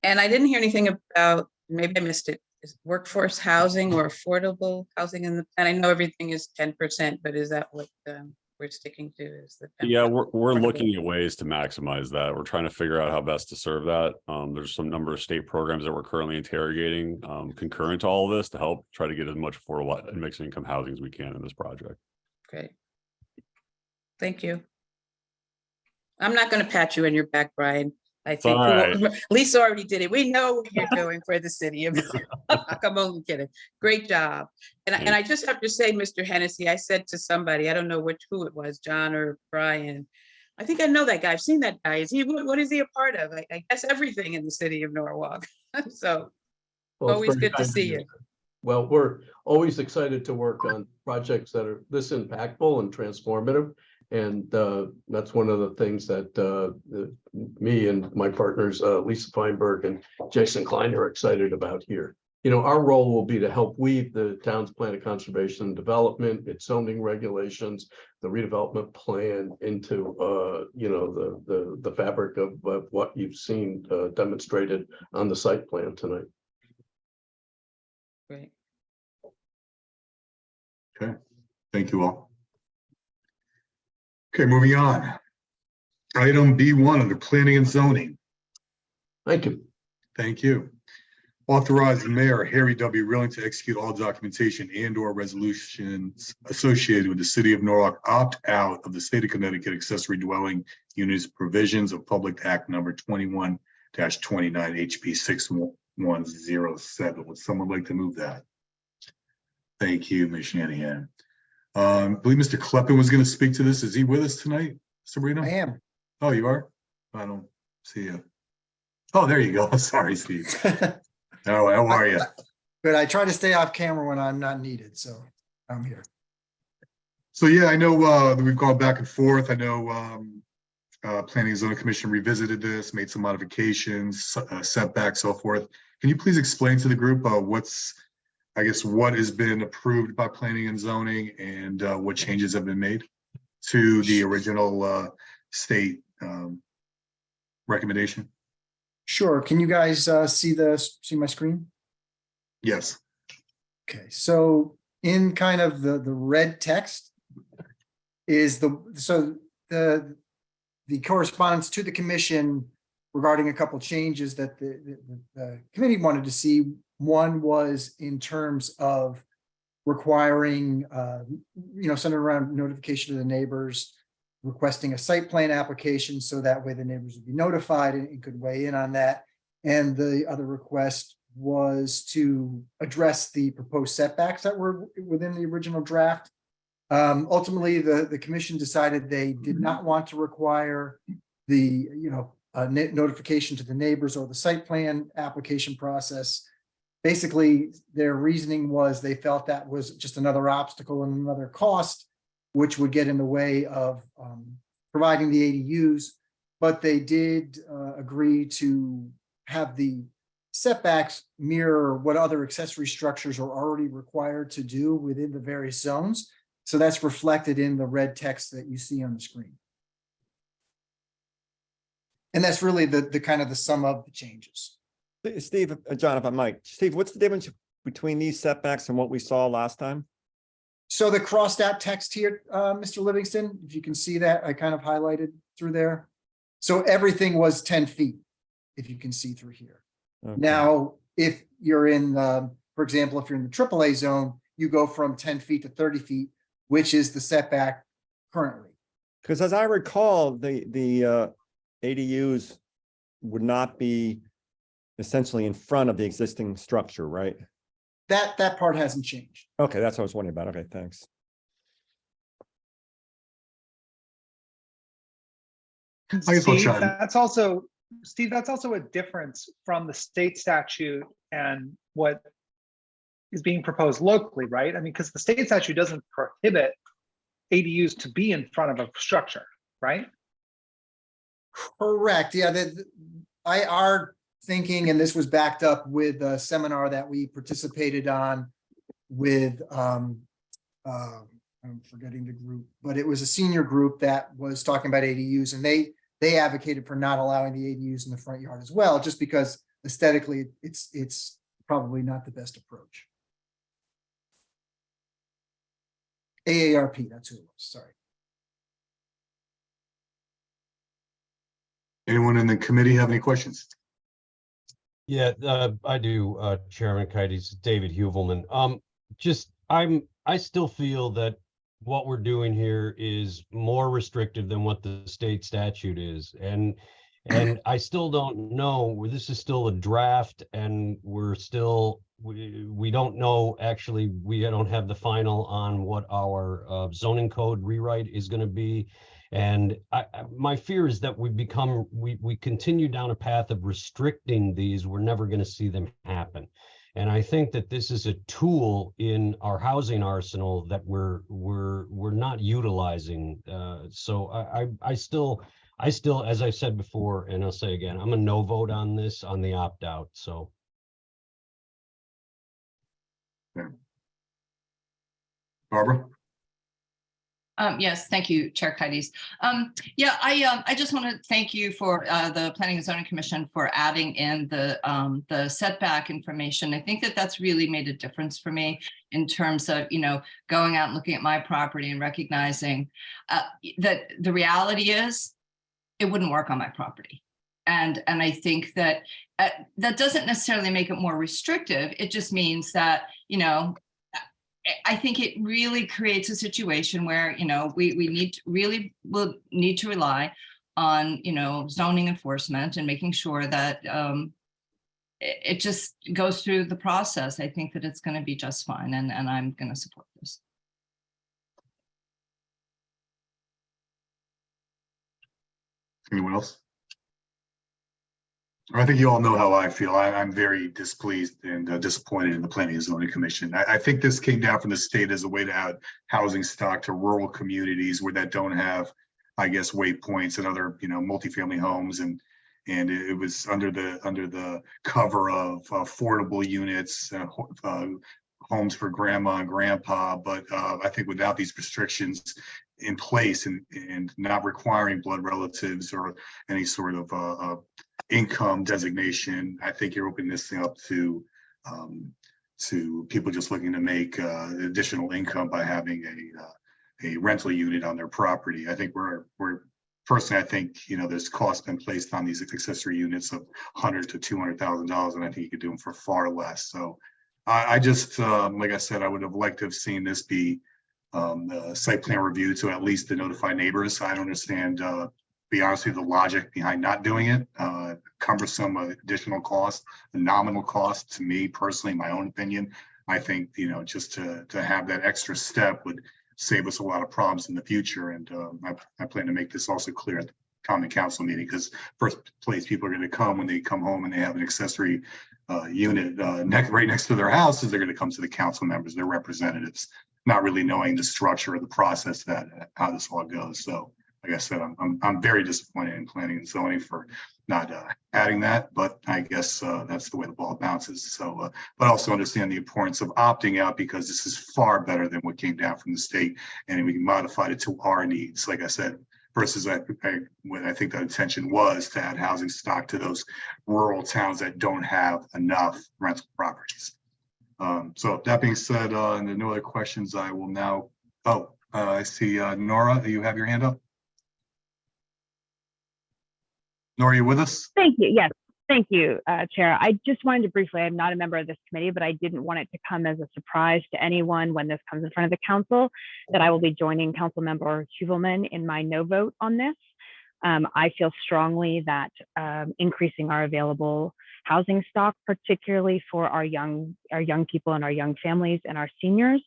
And I didn't hear anything about, maybe I missed it, is workforce housing or affordable housing in the plan? I know everything is 10%, but is that what we're sticking to? Is the 10% Yeah, we're affordable? looking at ways to maximize that. We're trying to figure out how best to serve that. There's some number of state programs that we're currently interrogating concurrent to all of this to help try to get as much affordable and mixed income housing as we can in this project. Great. Thank you. I'm not going to pat you on your back, Brian. I think all right. Lisa already did it. We know what you're doing for the city of I'm only kidding. Great job. And I just have to say, Mr. Hennessy, I said to somebody, I don't know who it was, John or Brian. I think I know that guy. I've seen that guy. What is he a part of? I guess everything in the city of Norwalk. So Well, it's always very good to kind see of you. Well, we're always excited to work on projects that are this impactful and transformative. And that's one of the things that me and my partners, Lisa Feinberg and Jason Klein, are excited about here. Our role will be to help weave the town's plan of conservation and development, its zoning regulations, the redevelopment plan into, the fabric of what you've seen demonstrated on the site plan tonight. Great. Okay, thank you all. Okay, moving on. Item B1 under planning and zoning. Thank you. Thank you. Authorize the mayor, Harry W. Rilling, to execute all documentation and/or resolutions associated with the city of Norwalk opt-out of the state of Connecticut accessory dwelling units provisions of Public Act number 21-29 HB 6107. Would someone like to move that? Thank you, Ms. Shanahan. I believe Mr. Kleppen was going to speak to this. Is he with us tonight, Sabrina? I am. Oh, you are? I don't see you. Oh, there you go. Sorry, Steve. Oh, how are you? But I try to stay off camera when I'm not needed, so I'm here. So yeah, I know that we've gone back and forth. I know Planning and Zoning Commission revisited this, made some modifications, setbacks, so forth. Can you please explain to the group I guess, what has been approved by Planning and Zoning and what changes have been made to the original state recommendation? Sure. Can you guys see my screen? Yes. Okay, so in kind of the red text is the correspondence to the commission regarding a couple changes that the committee wanted to see. One was in terms of requiring, centered around notification to the neighbors, requesting a site plan application so that way the neighbors would be notified and could weigh in on that. And the other request was to address the proposed setbacks that were within the original draft. Ultimately, the commission decided they did not want to require the notification to the neighbors or the site plan application process. Basically, their reasoning was they felt that was just another obstacle and another cost, which would get in the way of providing the ADUs. But they did agree to have the setbacks mirror what other accessory structures are already required to do within the various zones. So that's reflected in the red text that you see on the screen. And that's really the kind of the sum of the changes. Steve, John, if I might, Steve, what's the difference between these setbacks and what we saw last time? So the crossed out text here, Mr. Livingston, if you can see that, I kind of highlighted through there. So everything was 10 feet, if you can see through here. Okay. Now, if you're in, for example, if you're in the AAA zone, you go from 10 feet to 30 feet, which is the setback currently. Because as I recall, the ADUs would not be essentially in front of the existing structure, right? That part hasn't changed. Okay, that's what I was wondering about. Okay, thanks. I guess I'll Steve, chime. that's also a difference from the state statute and what is being proposed locally, right? I mean, because the state statute doesn't prohibit ADUs to be in front of a structure, right? Correct. Yeah, our thinking, and this was backed up with a seminar that we participated on with, I'm forgetting the group, but it was a senior group that was talking about ADUs, and they advocated for not allowing the ADUs in the front yard as well, just because aesthetically it's probably not the best approach. AARP, that's who it was, sorry. Anyone in the committee have any questions? Yeah, I do, Chairman Kites, David Huvelman. I still feel that what we're doing here is more restrictive than what the state statute is. And I still don't know, this is still a draft and we're still, we don't know, actually, we don't have the final on what our zoning code rewrite is going to be. And my fear is that we continue down a path of restricting these. We're never going to see them happen. And I think that this is a tool in our housing arsenal that we're not utilizing. So I still, as I said before, and I'll say again, I'm a no vote on this, on the opt out. So. Barbara? Yes, thank you, Chair Kites. Yeah, I just want to thank you for the Planning and Zoning Commission for adding in the setback information. I think that that's really made a difference for me in terms of, going out and looking at my property and recognizing that the reality is it wouldn't work on my property. And I think that that doesn't necessarily make it more restrictive. It just means that, I think it really creates a situation where, we will need to rely on, zoning enforcement and making sure that it just goes through the process. I think that it's going to be just fine, and I'm going to support this. Anyone else? I think you all know how I feel. I'm very displeased and disappointed in the Planning and Zoning Commission. I think this came down from the state as a way to add housing stock to rural communities where that don't have, I guess, waypoints and other, multifamily homes, and it was under the cover of affordable units, homes for grandma and grandpa. But I think without these restrictions in place and not requiring blood relatives or any sort of income designation, I think you're opening this thing up to people just looking to make additional income by having a rental unit on their property. I think we're personally, I think, there's cost been placed on these accessory units of $100,000 to $200,000, and I think you could do them for far less. So I just, like I said, I would have liked to have seen this be site plan review to at least to notify neighbors. I don't understand, be honest with you, the logic behind not doing it. Cumbersome additional cost, a nominal cost to me personally, my own opinion. I think, just to have that extra step would save us a lot of problems in the future. And I plan to make this also clear at the common council meeting, because first place people are going to come when they come home and they have an accessory unit right next to their house is they're going to come to the council members, their representatives, not really knowing the structure of the process how this all goes. So like I said, I'm very disappointed in Planning and Zoning for not adding that, but I guess that's the way the ball bounces. So, but also understand the importance of opting out, because this is far better than what came down from the state, and we modified it to our needs. Like I said, versus when I think the intention was to add housing stock to those rural towns that don't have enough rental properties. So that being said, and there are no other questions, I will now. I see Nora. Do you have your hand up? Nora, are you with us? Thank you. Yes, thank you, Chair. I just wanted to briefly, I'm not a member of this committee, but I didn't want it to come as a surprise to anyone when this comes in front of the council that I will be joining Councilmember Huvelman in my no vote on this. I feel strongly that increasing our available housing stock, particularly for our young people and our young families and our seniors,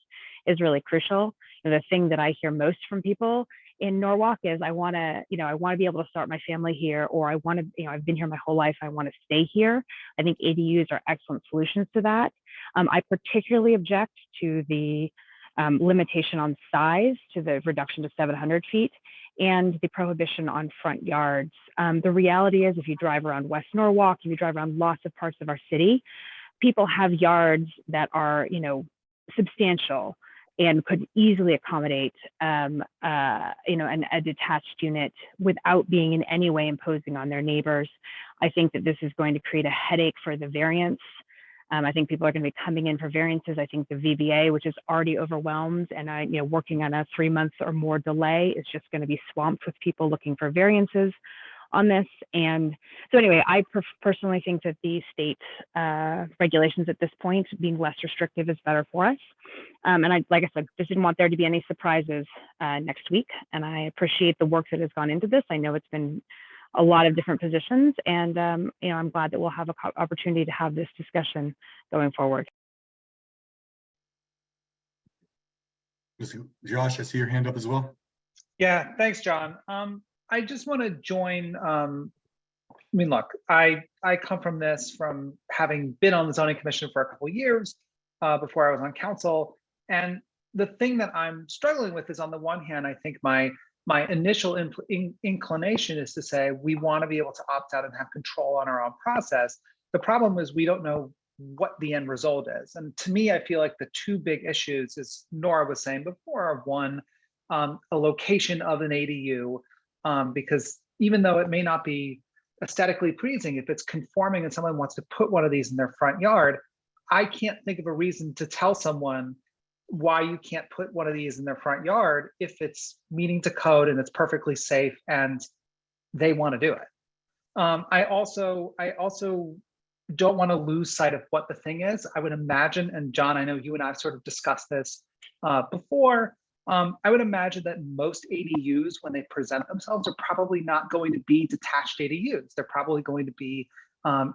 is really crucial. The thing that I hear most from people in Norwalk is I want to be able to start my family here, or I want to, I've been here my whole life, I want to stay here. I think ADUs are excellent solutions to that. I particularly object to the limitation on size, to the reduction to 700 feet, and the prohibition on front yards. The reality is, if you drive around West Norwalk, if you drive around lots of parts of our city, people have yards that are, substantial and could easily accommodate, a detached unit without being in any way imposing on their neighbors. I think that this is going to create a headache for the variance. I think people are going to be coming in for variances. I think the VBA, which is already overwhelmed, and working on a 3 months or more delay, is just going to be swamped with people looking for variances on this. And so anyway, I personally think that the state regulations at this point, being less restrictive, is better for us. And like I said, just didn't want there to be any surprises next week. And I appreciate the work that has gone into this. I know it's been a lot of different positions, and I'm glad that we'll have an opportunity to have this discussion going forward. Josh, I see your hand up as well. Yeah, thanks, John. I just want to join. Look, I come from having been on the zoning commission for a couple of years before I was on council. And the thing that I'm struggling with is, on the one hand, I think my initial inclination is to say we want to be able to opt out and have control on our own process. The problem is we don't know what the end result is. And to me, I feel like the two big issues, as Nora was saying before, are one, a location of an ADU. Because even though it may not be aesthetically pleasing, if it's conforming and someone wants to put one of these in their front yard, I can't think of a reason to tell someone why you can't put one of these in their front yard if it's meeting to code and it's perfectly safe and they want to do it. I also don't want to lose sight of what the thing is. I would imagine, and John, I know you and I have sort of discussed this before, I would imagine that most ADUs, when they present themselves, are probably not going to be detached ADUs. They're probably going to be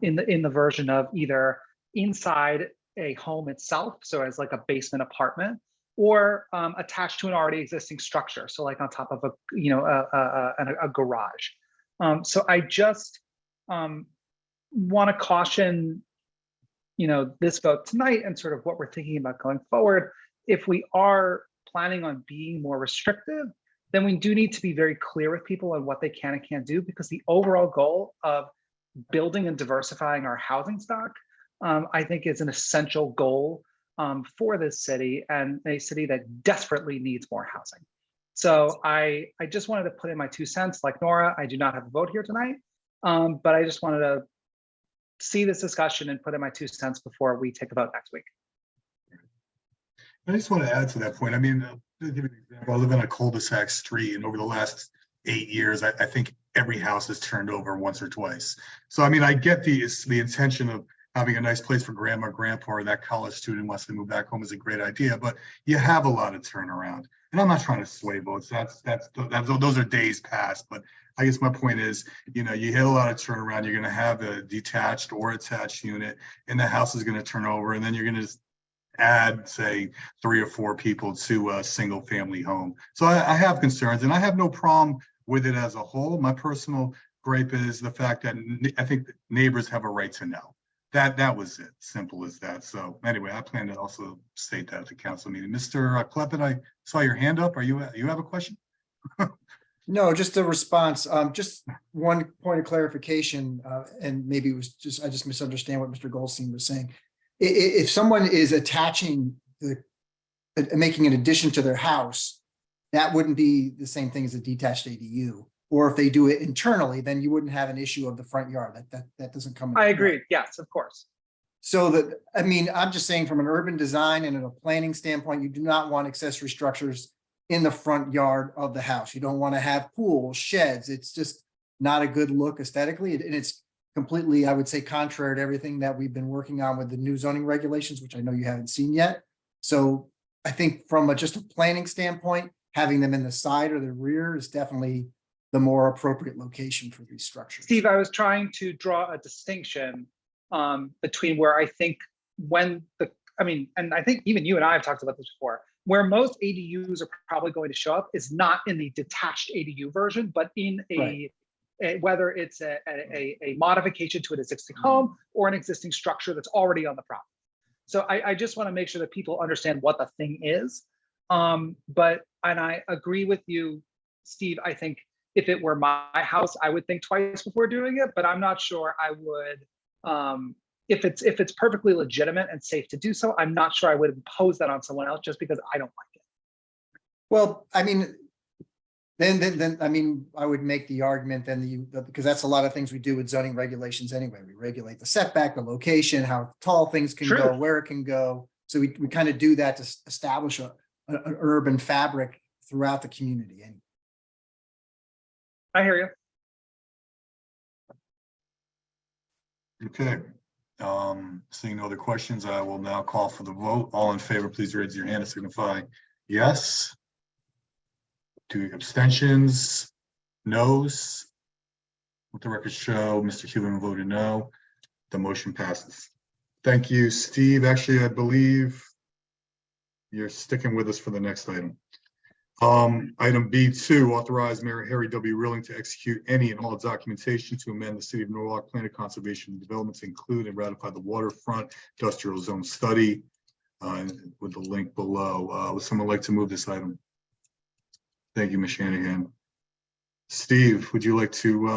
in the version of either inside a home itself, so as like a basement apartment, or attached to an already existing structure, so like on top of a garage. So I just want to caution, this vote tonight and sort of what we're thinking about going forward. If we are planning on being more restrictive, then we do need to be very clear with people on what they can and can't do, because the overall goal of building and diversifying our housing stock, I think, is an essential goal for this city, and a city that desperately needs more housing. So I just wanted to put in my 2 cents. Like Nora, I do not have a vote here tonight, but I just wanted to see this discussion and put in my 2 cents before we take a vote next week. I just want to add to that point. I mean, to give you an example, I live in a cul-de-sac street, and over the last 8 years, I think every house is turned over once or twice. So, I mean, I get the intention of having a nice place for grandma, grandpa, or that college student wants to move back home is a great idea, but you have a lot of turnaround. And I'm not trying to sway votes. Those are days past. But I guess my point is, you hit a lot of turnaround. You're going to have a detached or attached unit, and the house is going to turn over, and then you're going to add, say, 3 or 4 people to a single family home. So I have concerns, and I have no problem with it as a whole. My personal gripe is the fact that I think neighbors have a right to know. That was it, simple as that. So anyway, I plan to also state that at the council meeting. Mr. Kleppen, I saw your hand up. You have a question? No, just a response. Just one point of clarification, and maybe it was I just misunderstand what Mr. Goldstein was saying. If someone is attaching making an addition to their house, that wouldn't be the same thing as a detached ADU. Or if they do it internally, then you wouldn't have an issue of the front yard. That doesn't come. I agree. Yes, of course. So I'm just saying, from an urban design and a planning standpoint, you do not want accessory structures in the front yard of the house. You don't want to have pools, sheds. It's just not a good look aesthetically. And it's completely, I would say, contrary to everything that we've been working on with the new zoning regulations, which I know you haven't seen yet. So I think from just a planning standpoint, having them in the side or the rear is definitely the more appropriate location for these structures. Steve, I was trying to draw a distinction between where I think and I think even you and I have talked about this before, where most ADUs are probably going to show up is not in the detached ADU version, but in whether it's a modification to an existing home or an existing structure that's already on the property. So I just want to make sure that people understand what the thing is. And I agree with you, Steve. I think if it were my house, I would think twice before doing it, but I'm not sure I would. If it's perfectly legitimate and safe to do so, I'm not sure I would impose that on someone else just because I don't like it. Well, I mean, then I would make the argument because that's a lot of things we do with zoning regulations anyway. We regulate the setback, the location, how tall things can go, where it can go. So we kind of do that to establish an urban fabric throughout the community. And I hear you. Okay. Seeing no other questions, I will now call for the vote. All in favor, please raise your hand and signify yes. 2 abstentions, noes. Let the record show Mr. Huberman voted no. The motion passes. Thank you, Steve. Actually, I believe you're sticking with us for the next item. Item B2, authorize Mayor Harry W. Rilling to execute any and all documentation to amend the City of Norwalk Plan of Conservation and Development to include and ratify the waterfront industrial zone study with the link below. Would someone like to move this item? Thank you, Ms. Shanahan. Steve, would you like to, I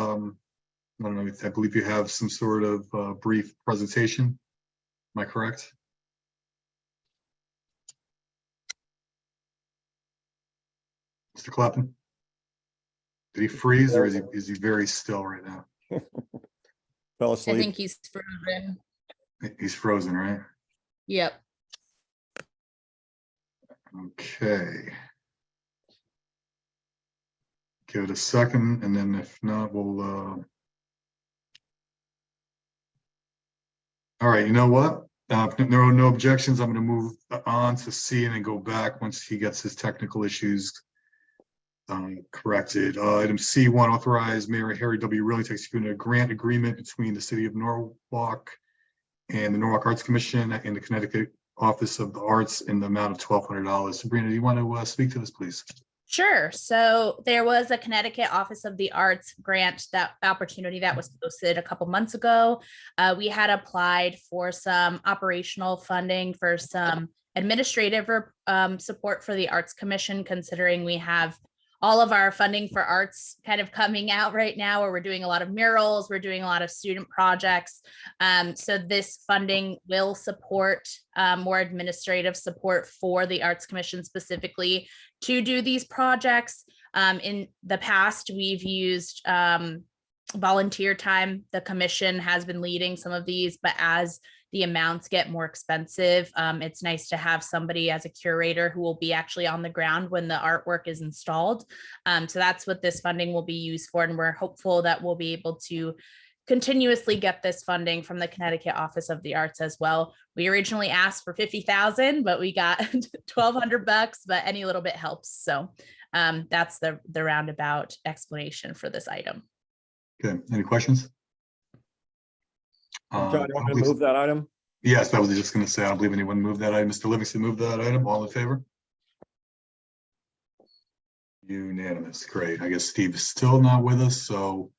don't know, I believe you have some sort of brief presentation. Am I correct? Mr. Clappin? Did he freeze or is he very still right now? Fell I asleep. think he's frozen. He's frozen, right? Yep. Okay. Give it a second, and then if not, we'll. All right, you know what? If there are no objections, I'm going to move on to C and then go back once he gets his technical issues corrected. Item C1, authorize Mayor Harry W. Rilling to execute a grant agreement between the City of Norwalk and the Norwalk Arts Commission and the Connecticut Office of the Arts in the amount of $1,200. Sabrina, do you want to speak to this, please? Sure. So there was a Connecticut Office of the Arts grant, that opportunity that was posted a couple months ago. We had applied for some operational funding for some administrative support for the Arts Commission, considering we have all of our funding for arts kind of coming out right now, where we're doing a lot of murals, we're doing a lot of student projects. So this funding will support more administrative support for the Arts Commission specifically to do these projects. In the past, we've used volunteer time. The commission has been leading some of these, but as the amounts get more expensive, it's nice to have somebody as a curator who will be actually on the ground when the artwork is installed. So that's what this funding will be used for. And we're hopeful that we'll be able to continuously get this funding from the Connecticut Office of the Arts as well. We originally asked for 50,000, but we got $1,200, but any little bit helps. So that's the roundabout explanation for this item. Okay, any questions? John, you want to move that item? Yes, I was just going to say, I don't believe anyone moved that item. Mr. Livingston moved that item. All in favor? Unanimous. Great. I guess Steve is still not with us, so.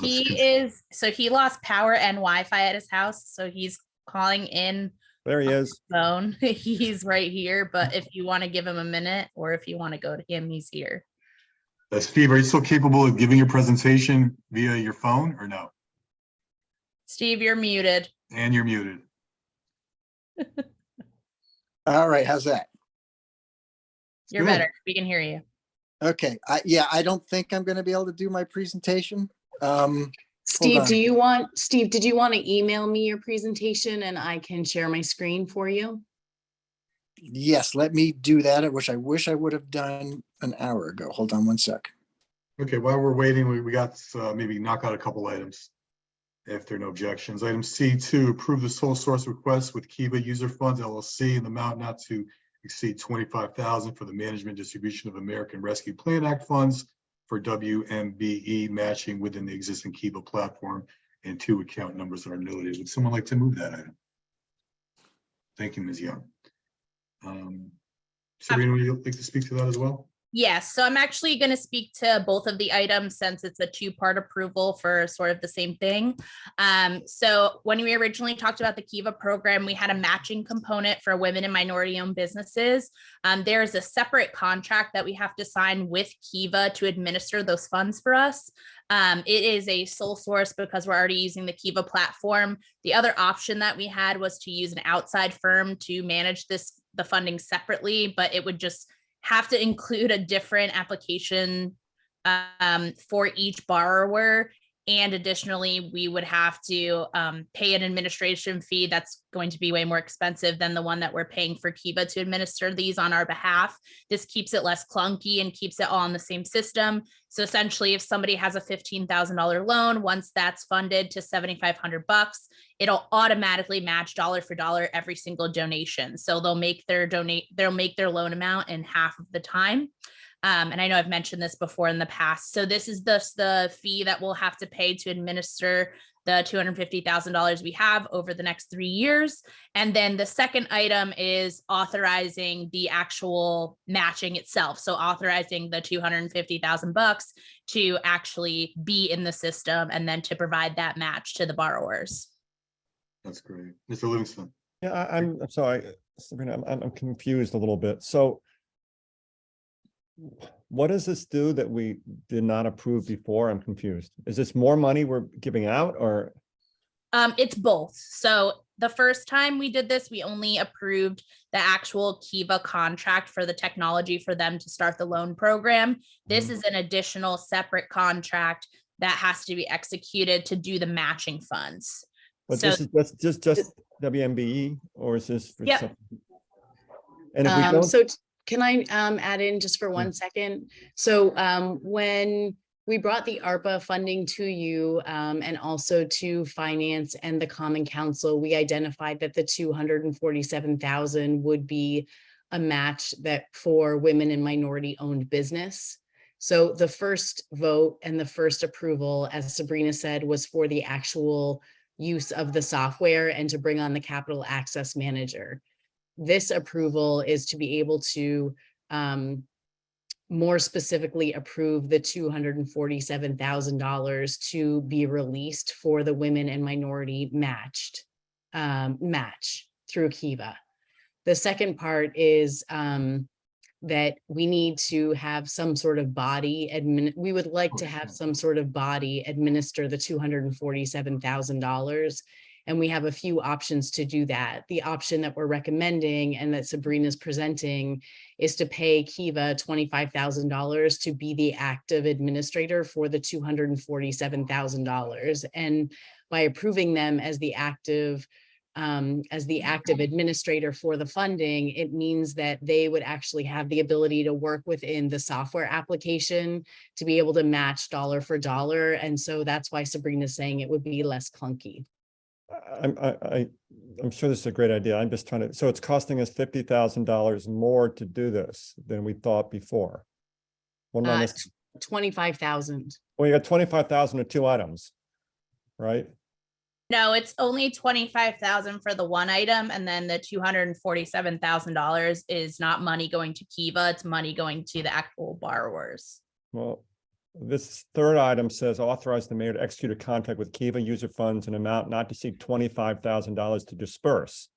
He lost power and Wi-Fi at his house, so he's calling in. There he is. Phone. He's right here, but if you want to give him a minute, or if you want to go to him, he's here. Steve, are you still capable of giving your presentation via your phone or no? Steve, you're muted. And you're muted. All right, how's that? You're Good. better. We can hear you. Okay, I don't think I'm going to be able to do my presentation. Steve, on. did you want to email me your presentation and I can share my screen for you? Yes, let me do that, which I wish I would have done an hour ago. Hold on one sec. Okay, while we're waiting, we got maybe knock out a couple items. If there are no objections. Item C2, approve the sole source request with Kiva User Funds LLC in the amount not to exceed $25,000 for the management distribution of American Rescue Plan Act funds for WMBE matching within the existing Kiva platform, and 2 account numbers are noted. Would someone like to move that item? Thank you, Ms. Young. Sabrina, would you like to speak to that as well? Yes, so I'm actually going to speak to both of the items since it's a 2-part approval for sort of the same thing. So when we originally talked about the Kiva program, we had a matching component for women and minority-owned businesses. There is a separate contract that we have to sign with Kiva to administer those funds for us. It is a sole source because we're already using the Kiva platform. The other option that we had was to use an outside firm to manage the funding separately, but it would just have to include a different application for each borrower. And additionally, we would have to pay an administration fee that's going to be way more expensive than the one that we're paying for Kiva to administer these on our behalf. This keeps it less clunky and keeps it all in the same system. So essentially, if somebody has a $15,000 loan, once that's funded to $7,500, it'll automatically match dollar for dollar every single donation. So they'll make their loan amount in half of the time. And I know I've mentioned this before in the past. So this is the fee that we'll have to pay to administer the $250,000 we have over the next 3 years. And then the second item is authorizing the actual matching itself. So authorizing the $250,000 to actually be in the system and then to provide that match to the borrowers. That's great. Mr. Livingston. Yeah, I'm sorry, Sabrina, I'm confused a little bit. So what does this do that we did not approve before? I'm confused. Is this more money we're giving out, or? It's both. So the first time we did this, we only approved the actual Kiva contract for the technology for them to start the loan program. This is an additional separate contract that has to be executed to do the matching funds. But So- this is just WMBE, or is this? For Yep. something? And if we don't. So can I add in just for 1 second? So when we brought the ARPA funding to you and also to finance and the Common Council, we identified that the $247,000 would be a match that for women and minority owned business. So the first vote and the first approval, as Sabrina said, was for the actual use of the software and to bring on the Capital Access Manager. This approval is to be able to more specifically approve the $247,000 to be released for the women and minority match through Kiva. The second part is that we need to have some sort of body we would like to have some sort of body administer the $247,000. And we have a few options to do that. The option that we're recommending and that Sabrina's presenting is to pay Kiva $25,000 to be the active administrator for the $247,000. And by approving them as the active administrator for the funding, it means that they would actually have the ability to work within the software application to be able to match dollar for dollar. And so that's why Sabrina's saying it would be less clunky. I'm sure this is a great idea. I'm just trying to, so it's costing us $50,000 more to do this than we thought before. What am I missing? 25,000. Well, you got 25,000 or 2 items, right? No, it's only 25,000 for the one item, and then the $247,000 is not money going to Kiva, it's money going to the actual borrowers. Well, this third item says authorize the mayor to execute a contract with Kiva user funds an amount not to exceed $25,000 to disperse.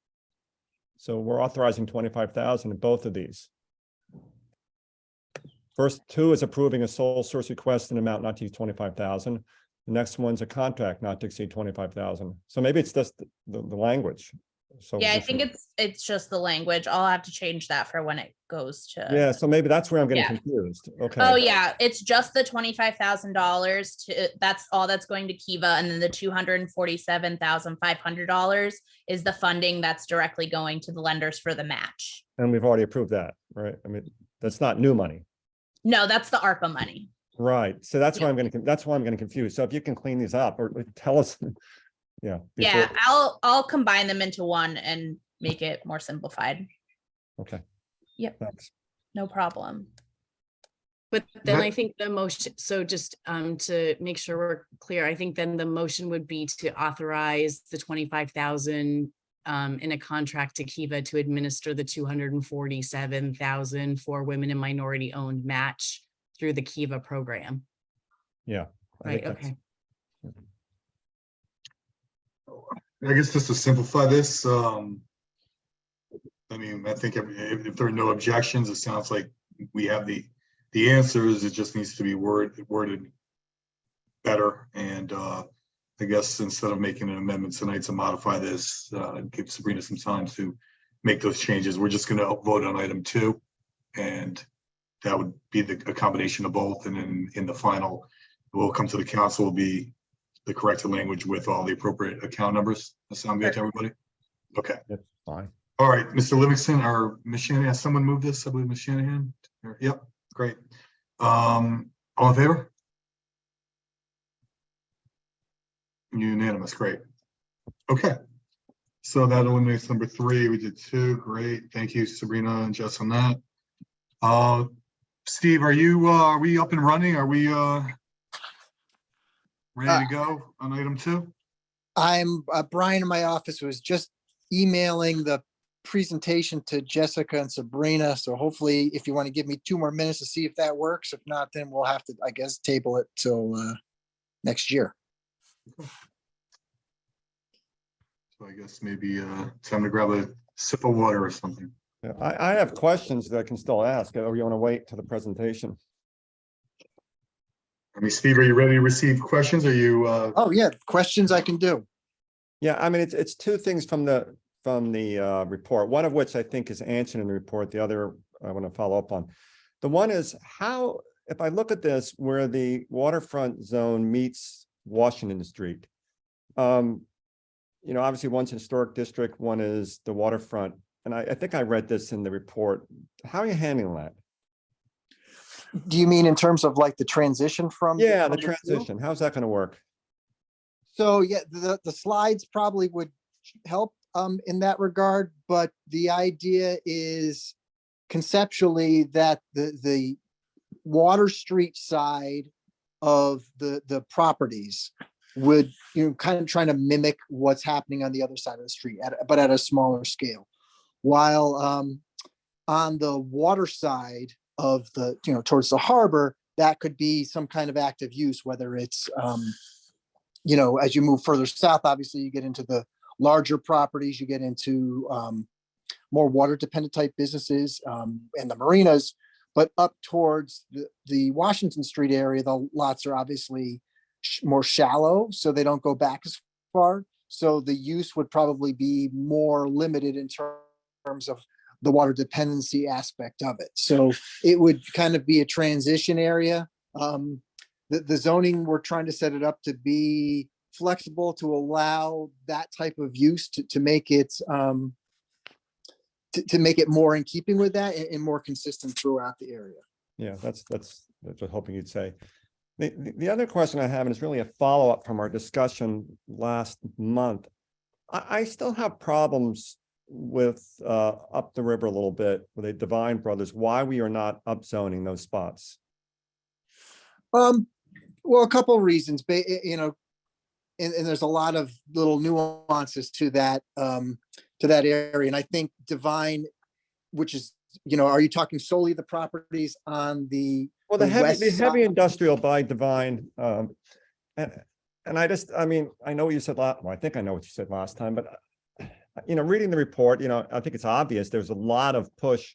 So we're authorizing 25,000 in both of these. First 2 is approving a sole source request an amount not to exceed 25,000. The next one's a contract not to exceed 25,000. So maybe it's just the language. So Yeah, I think it's just the language. I'll have to change that for when it goes to. Yeah, so maybe that's where I'm getting Yeah. confused. Okay. Oh, yeah, it's just the $25,000 to, that's all that's going to Kiva, and then the $247,500 is the funding that's directly going to the lenders for the match. And we've already approved that, right? I mean, that's not new money. No, that's the ARPA money. Right. So that's why I'm getting confused. So if you can clean these up or tell us, yeah. Yeah, before- I'll combine them into one and make it more simplified. Okay. Yep, Thanks. no problem. But then I think the motion, so just to make sure we're clear, I think then the motion would be to authorize the 25,000 in a contract to Kiva to administer the 247,000 for women and minority owned match through the Kiva program. Yeah. I Right, think that's- okay. I guess just to simplify this, I mean, I think if there are no objections, it sounds like we have the answers. It just needs to be worded better. And I guess instead of making an amendment tonight to modify this, give Sabrina some time to make those changes. We're just going to vote on item 2, and that would be a combination of both. And then in the final, we'll come to the council, will be the corrected language with all the appropriate account numbers. That sound good to everybody? Okay. That's fine. All right, Mr. Livingston or Ms. Shanahan, has someone moved this? I believe Ms. Shanahan. Yep, great. All in favor? Unanimous, great. Okay. So that eliminates number 3. We did 2. Great. Thank you, Sabrina and Jess on that. Steve, are we up and running? Are we ready to go on item 2? I'm Brian in my office was just emailing the presentation to Jessica and Sabrina. So hopefully if you want to give me 2 more minutes to see if that works. If not, then we'll have to, I guess, table it till next year. So I guess maybe time to grab a sip of water or something. Yeah, I have questions that I can still ask, or you want to wait to the presentation? I mean, Steve, are you ready to receive questions? Are you? Oh, yeah, questions I can do. Yeah, I mean, it's 2 things from the report, one of which I think is answered in the report. The other I want to follow up on. The one is how, if I look at this, where the waterfront zone meets Washington Street, you know, obviously one's historic district, one is the waterfront. And I think I read this in the report. How are you handling that? Do you mean in terms of like the transition from? Yeah, the from two? transition. How's that going to work? So yeah, the slides probably would help in that regard, but the idea is conceptually that the Water Street side of the properties would, you know, kind of trying to mimic what's happening on the other side of the street, but at a smaller scale. While on the water side, of the, towards the harbor, that could be some kind of active use, whether it's, as you move further south, obviously you get into the larger properties, you get into more water dependent type businesses and the marinas. But up towards the Washington Street area, the lots are obviously more shallow, so they don't go back as far. So the use would probably be more limited in terms of the water dependency aspect of it. So it would kind of be a transition area. The zoning, we're trying to set it up to be flexible to allow that type of use to make it to make it more in keeping with that and more consistent throughout the area. Yeah, that's what I'm hoping you'd say. The other question I have, and it's really a follow-up from our discussion last month. I still have problems with up the river a little bit with the Divine Brothers, why we are not upzoning those spots. Well, a couple of reasons, and there's a lot of little nuances to that area. And I think Divine, which is, are you talking solely the properties on the Well, the west heavy side? industrial by Divine, and I mean, I know what you said I think I know what you said last time, but reading the report, I think it's obvious there's a lot of push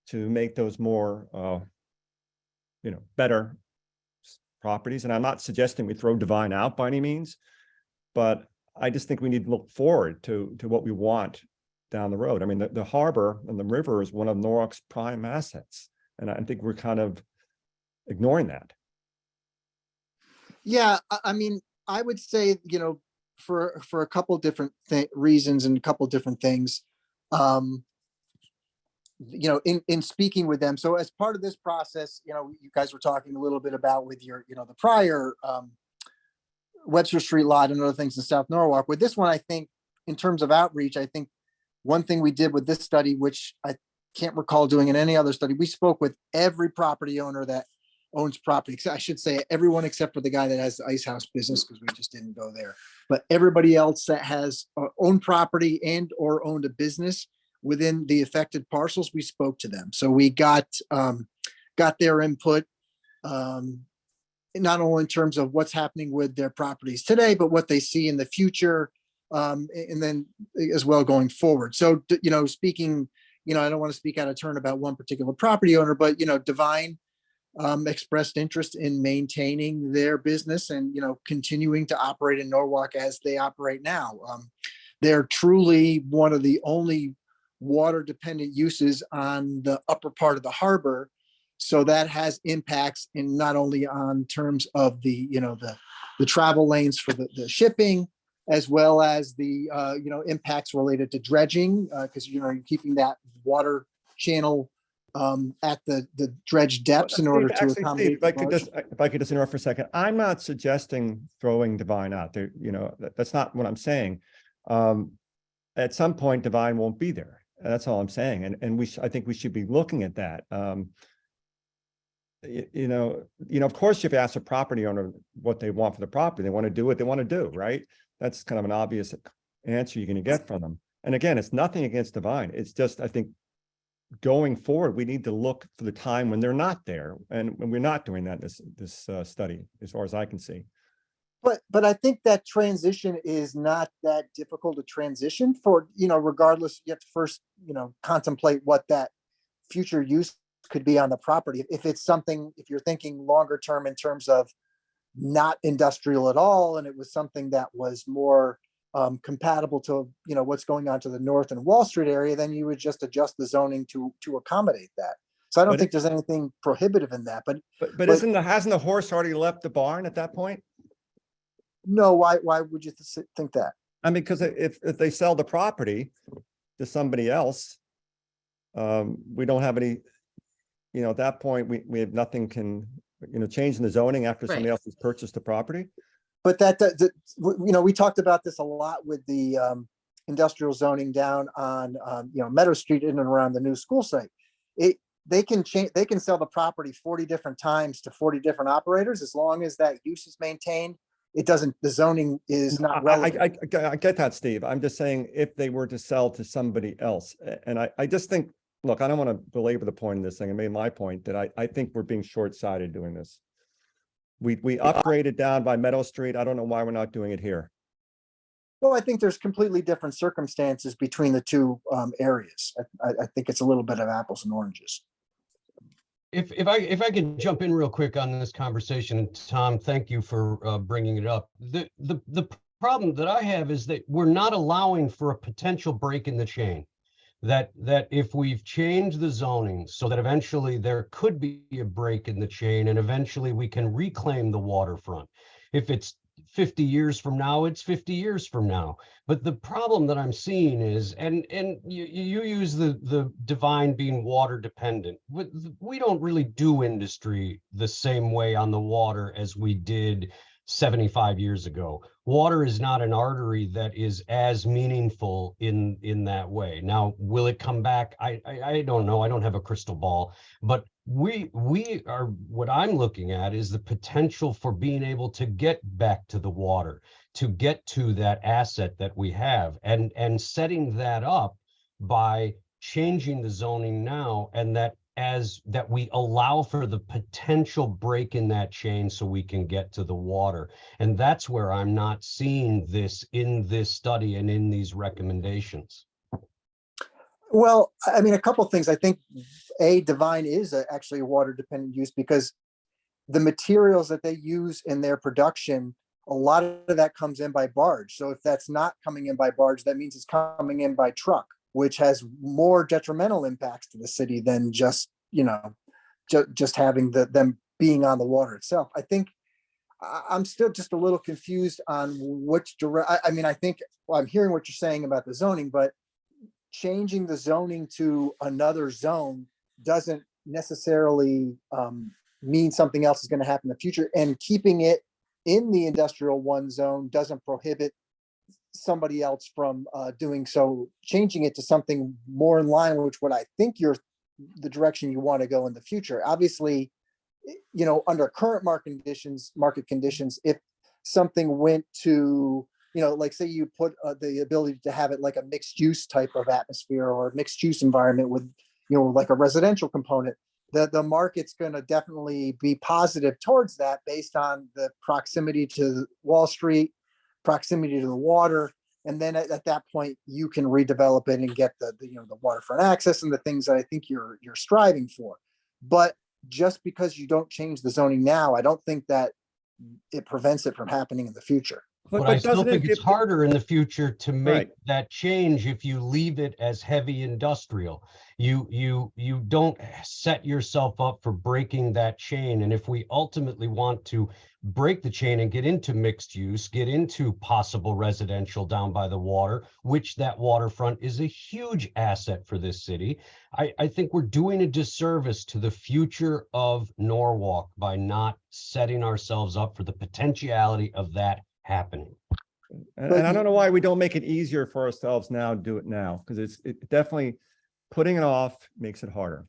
to make those more, better properties. And I'm not suggesting we throw Divine out by any means, but I just think we need to look forward to what we want down the road. I mean, the harbor and the river is one of Norwalk's prime assets. And I think we're kind of ignoring that. Yeah, I mean, I would say, for a couple different reasons and a couple different things, in speaking with them. So as part of this process, you guys were talking a little bit about with your, the prior Webster Street lot and other things in South Norwalk. With this one, I think in terms of outreach, I think one thing we did with this study, which I can't recall doing in any other study, we spoke with every property owner that owns property. I should say everyone except for the guy that has the ice house business, because we just didn't go there. But everybody else that has owned property and or owned a business within the affected parcels, we spoke to them. So we got their input, not only in terms of what's happening with their properties today, but what they see in the future, and then as well going forward. So, speaking, I don't want to speak out of turn about one particular property owner, but, Divine expressed interest in maintaining their business and, continuing to operate in Norwalk as they operate now. They're truly one of the only water dependent uses on the upper part of the harbor. So that has impacts in not only on terms of the travel lanes for the shipping, as well as the impacts related to dredging, because you're keeping that water channel at the dredge depths in order to Actually, accommodate. Steve, if I could just interrupt for a second, I'm not suggesting throwing Divine out there. That's not what I'm saying. At some point, Divine won't be there. That's all I'm saying, and I think we should be looking at that. Of course, if you ask a property owner what they want for the property, they want to do what they want to do, right? That's kind of an obvious answer you're going to get from them. And again, it's nothing against Divine. It's just, I think, going forward, we need to look for the time when they're not there, and when we're not doing that this study, as far as I can see. But I think that transition is not that difficult to transition for, regardless, you have to first, contemplate what that future use could be on the property. If it's something, if you're thinking longer term in terms of not industrial at all, and it was something that was more compatible to, what's going on to the north and Wall Street area, then you would just adjust the zoning to accommodate that. So I don't think there's anything prohibitive in that, but hasn't the horse already left the barn at that point? No, why would you think that? I mean, because if they sell the property to somebody else, we don't have any, at that point, we have nothing can, change in the zoning after somebody else has purchased the property. But we talked about this a lot with the industrial zoning down on, Meadow Street in and around the new school site. They can sell the property 40 different times to 40 different operators, as long as that use is maintained. The zoning is not relevant. I get that, Steve. I'm just saying if they were to sell to somebody else, and I just think look, I don't want to belabor the point of this thing. I made my point that I think we're being short-sighted doing this. We upgraded down by Meadow Street. I don't know why we're not doing it here. Well, I think there's completely different circumstances between the two areas. I think it's a little bit of apples and oranges. If I can jump in real quick on this conversation, and Tom, thank you for bringing it up. The problem that I have is that we're not allowing for a potential break in the chain. That if we've changed the zoning so that eventually there could be a break in the chain and eventually we can reclaim the waterfront. If it's 50 years from now, it's 50 years from now. But the problem that I'm seeing is, and you use the divine being water dependent. We don't really do industry the same way on the water as we did 75 years ago. Water is not an artery that is as meaningful in that way. Now, will it come back? I don't know. I don't have a crystal ball, but we are, what I'm looking at is the potential for being able to get back to the water, to get to that asset that we have, and setting that up by changing the zoning now, and that we allow for the potential break in that chain so we can get to the water. And that's where I'm not seeing this in this study and in these recommendations. Well, I mean, a couple of things. I think Divine is actually a water dependent use because the materials that they use in their production, a lot of that comes in by barge. So if that's not coming in by barge, that means it's coming in by truck, which has more detrimental impacts to the city than just, just having them being on the water itself. I think I'm still just a little confused on which I mean, I think I'm hearing what you're saying about the zoning, but changing the zoning to another zone doesn't necessarily mean something else is going to happen in the future. And keeping it in the industrial 1 zone doesn't prohibit somebody else from doing so. Changing it to something more in line with what I think the direction you want to go in the future. Obviously, under current market conditions, if something went to, like say you put the ability to have it like a mixed use type of atmosphere or a mixed use environment with, like a residential component, the market's going to definitely be positive towards that based on the proximity to Wall Street, proximity to the water. And then at that point, you can redevelop it and get the waterfront access and the things that I think you're striving for. But just because you don't change the zoning now, I don't think that it prevents it from happening in the future. But I still think it's harder in the future to make that change if you leave it as heavy industrial. You don't set yourself up for breaking that chain. And if we ultimately want to break the chain and get into mixed use, get into possible residential down by the water, which that waterfront is a huge asset for this city, I think we're doing a disservice to the future of Norwalk by not setting ourselves up for the potentiality of that happening. And I don't know why we don't make it easier for ourselves now to do it now, because it definitely putting it off makes it harder.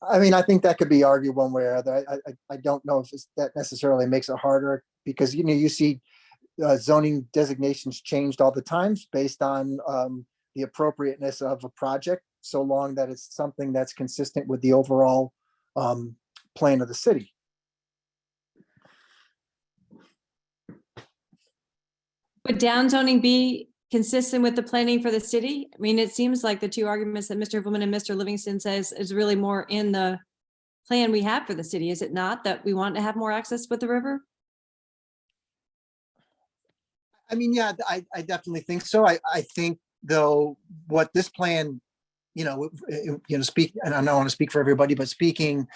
I mean, I think that could be argued one way or other. I don't know if that necessarily makes it harder because, you see zoning designations changed all the time based on the appropriateness of a project, so long that it's something that's consistent with the overall plan of the city. Would downzoning be consistent with the planning for the city? I mean, it seems like the two arguments that Mr. Hubelman and Mr. Livingston says is really more in the plan we have for the city. Is it not that we want to have more access with the river? I mean, yeah, I definitely think so. I think though, what this plan, speak, and I don't want to speak for everybody, but speaking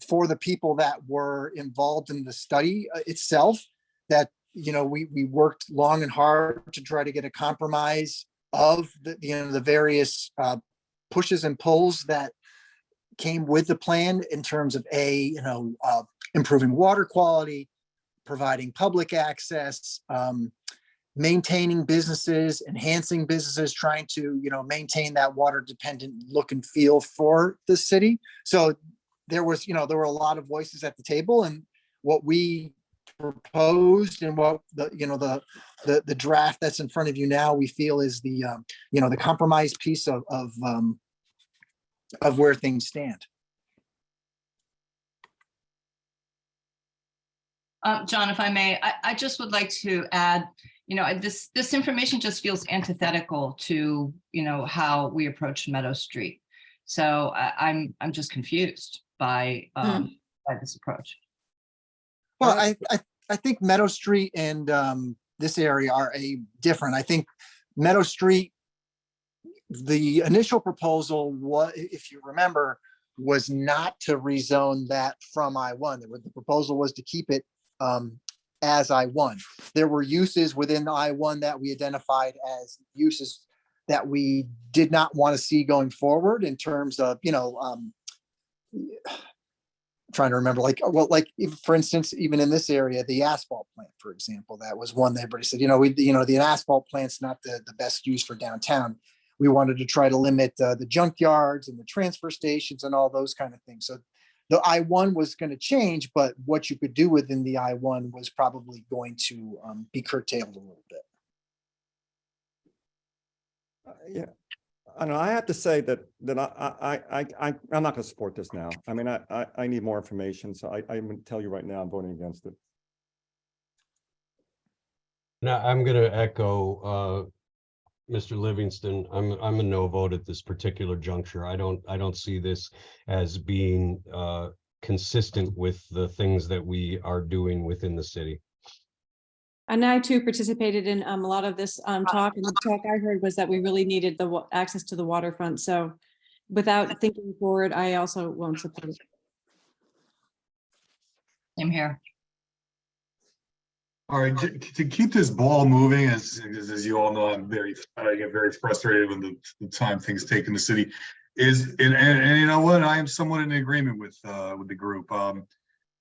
for the people that were involved in the study itself, that we worked long and hard to try to get a compromise of the various pushes and pulls that came with the plan in terms of improving water quality, providing public access, maintaining businesses, enhancing businesses, trying to maintain that water dependent look and feel for the city. So there were a lot of voices at the table, and what we proposed and what the, the draft that's in front of you now, we feel is the, the compromise piece of where things stand. John, if I may, I just would like to add, this information just feels antithetical to, how we approach Meadow Street. So I'm just confused by this approach. Well, I think Meadow Street and this area are different. I think Meadow Street, the initial proposal was, if you remember, was not to rezone that from I-1. The proposal was to keep it as I-1. There were uses within I-1 that we identified as uses that we did not want to see going forward in terms of, trying to remember, for instance, even in this area, the asphalt plant, for example, that was one that everybody said, the asphalt plant's not the best use for downtown. We wanted to try to limit the junkyards and the transfer stations and all those kind of things. So the I-1 was going to change, but what you could do within the I-1 was probably going to be curtailed a little bit. Yeah, I know. I have to say that I'm not going to support this now. I mean, I need more information, so I'm going to tell you right now, I'm voting against it. Now, I'm going to echo Mr. Livingston. I'm a no vote at this particular juncture. I don't see this as being consistent with the things that we are doing within the city. And I too participated in a lot of this talk, and the talk I heard was that we really needed the access to the waterfront. So without thinking forward, I also won't support it. Same here. All right, to keep this ball moving, as you all know, I get very frustrated when the time things take in the city. And you know what? I am somewhat in agreement with the group.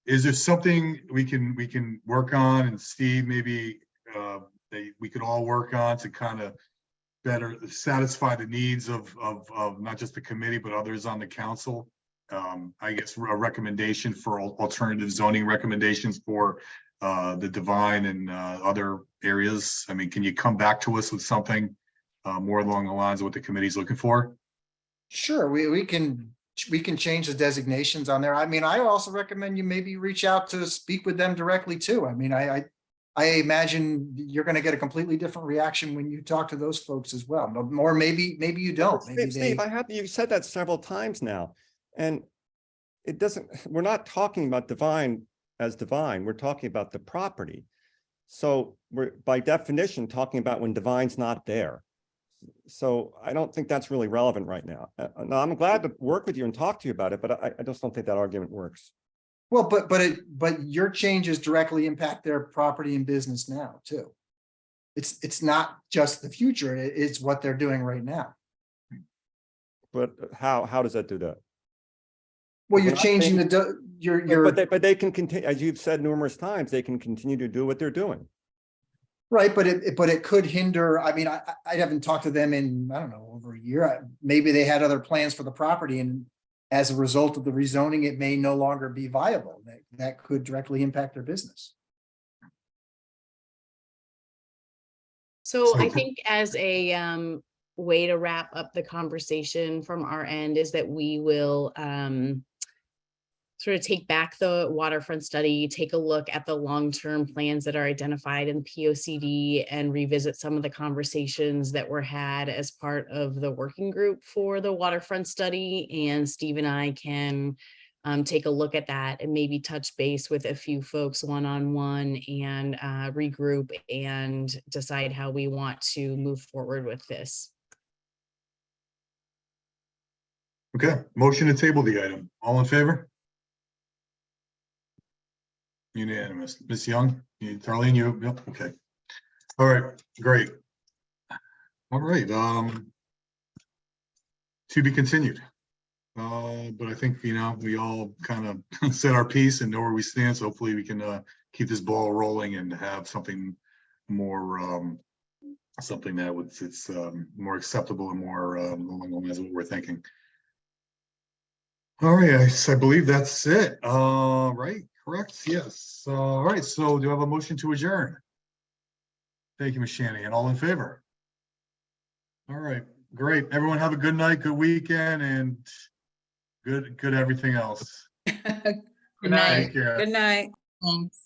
Is there something we can work on, and Steve, maybe we could all work on to kind of better satisfy the needs of not just the committee but others on the council? I guess a recommendation for alternative zoning recommendations for the Divine and other areas. I mean, can you come back to us with something more along the lines of what the committee's looking for? Sure, we can change the designations on there. I mean, I also recommend you maybe reach out to speak with them directly too. I mean, I imagine you're going to get a completely different reaction when you talk to those folks as well. Or maybe you don't. Maybe Steve, you've said that several times now, and it doesn't. We're not talking about Divine as Divine. We're talking about the property. So we're by definition talking about when Divine's not there. So I don't think that's really relevant right now. Now, I'm glad to work with you and talk to you about it, but I just don't think that argument works. Well, but your changes directly impact their property and business now too. It's not just the future, it's what they're doing right now. But how does that do that? Well, you're changing but they can continue, as you've said numerous times, they can continue to do what they're doing. Right, but it could hinder. I mean, I haven't talked to them in, I don't know, over a year. Maybe they had other plans for the property, and as a result of the rezoning, it may no longer be viable. That could directly impact their business. So I think as a way to wrap up the conversation from our end is that we will sort of take back the waterfront study, take a look at the long-term plans that are identified in POCD, and revisit some of the conversations that were had as part of the working group for the waterfront study. And Steve and I can take a look at that and maybe touch base with a few folks one-on-one and regroup and decide how we want to move forward with this. Okay, motion to table the item. All in favor? Unanimous. Ms. Young, Darlene, yep, okay. All right, great. All right, to be continued. But I think, we all kind of said our piece and know where we stand. So hopefully we can keep this ball rolling and have something more, something that it's more acceptable and more along the lines of what we're thinking. All right, I believe that's it. Right, Correct, yes. All right, so do you have a motion to adjourn? Thank you, Ms. Shanahan. All in favor? All right, great. Everyone have a good night, good weekend, and good everything else. Good night. Take care. Good night. Thanks.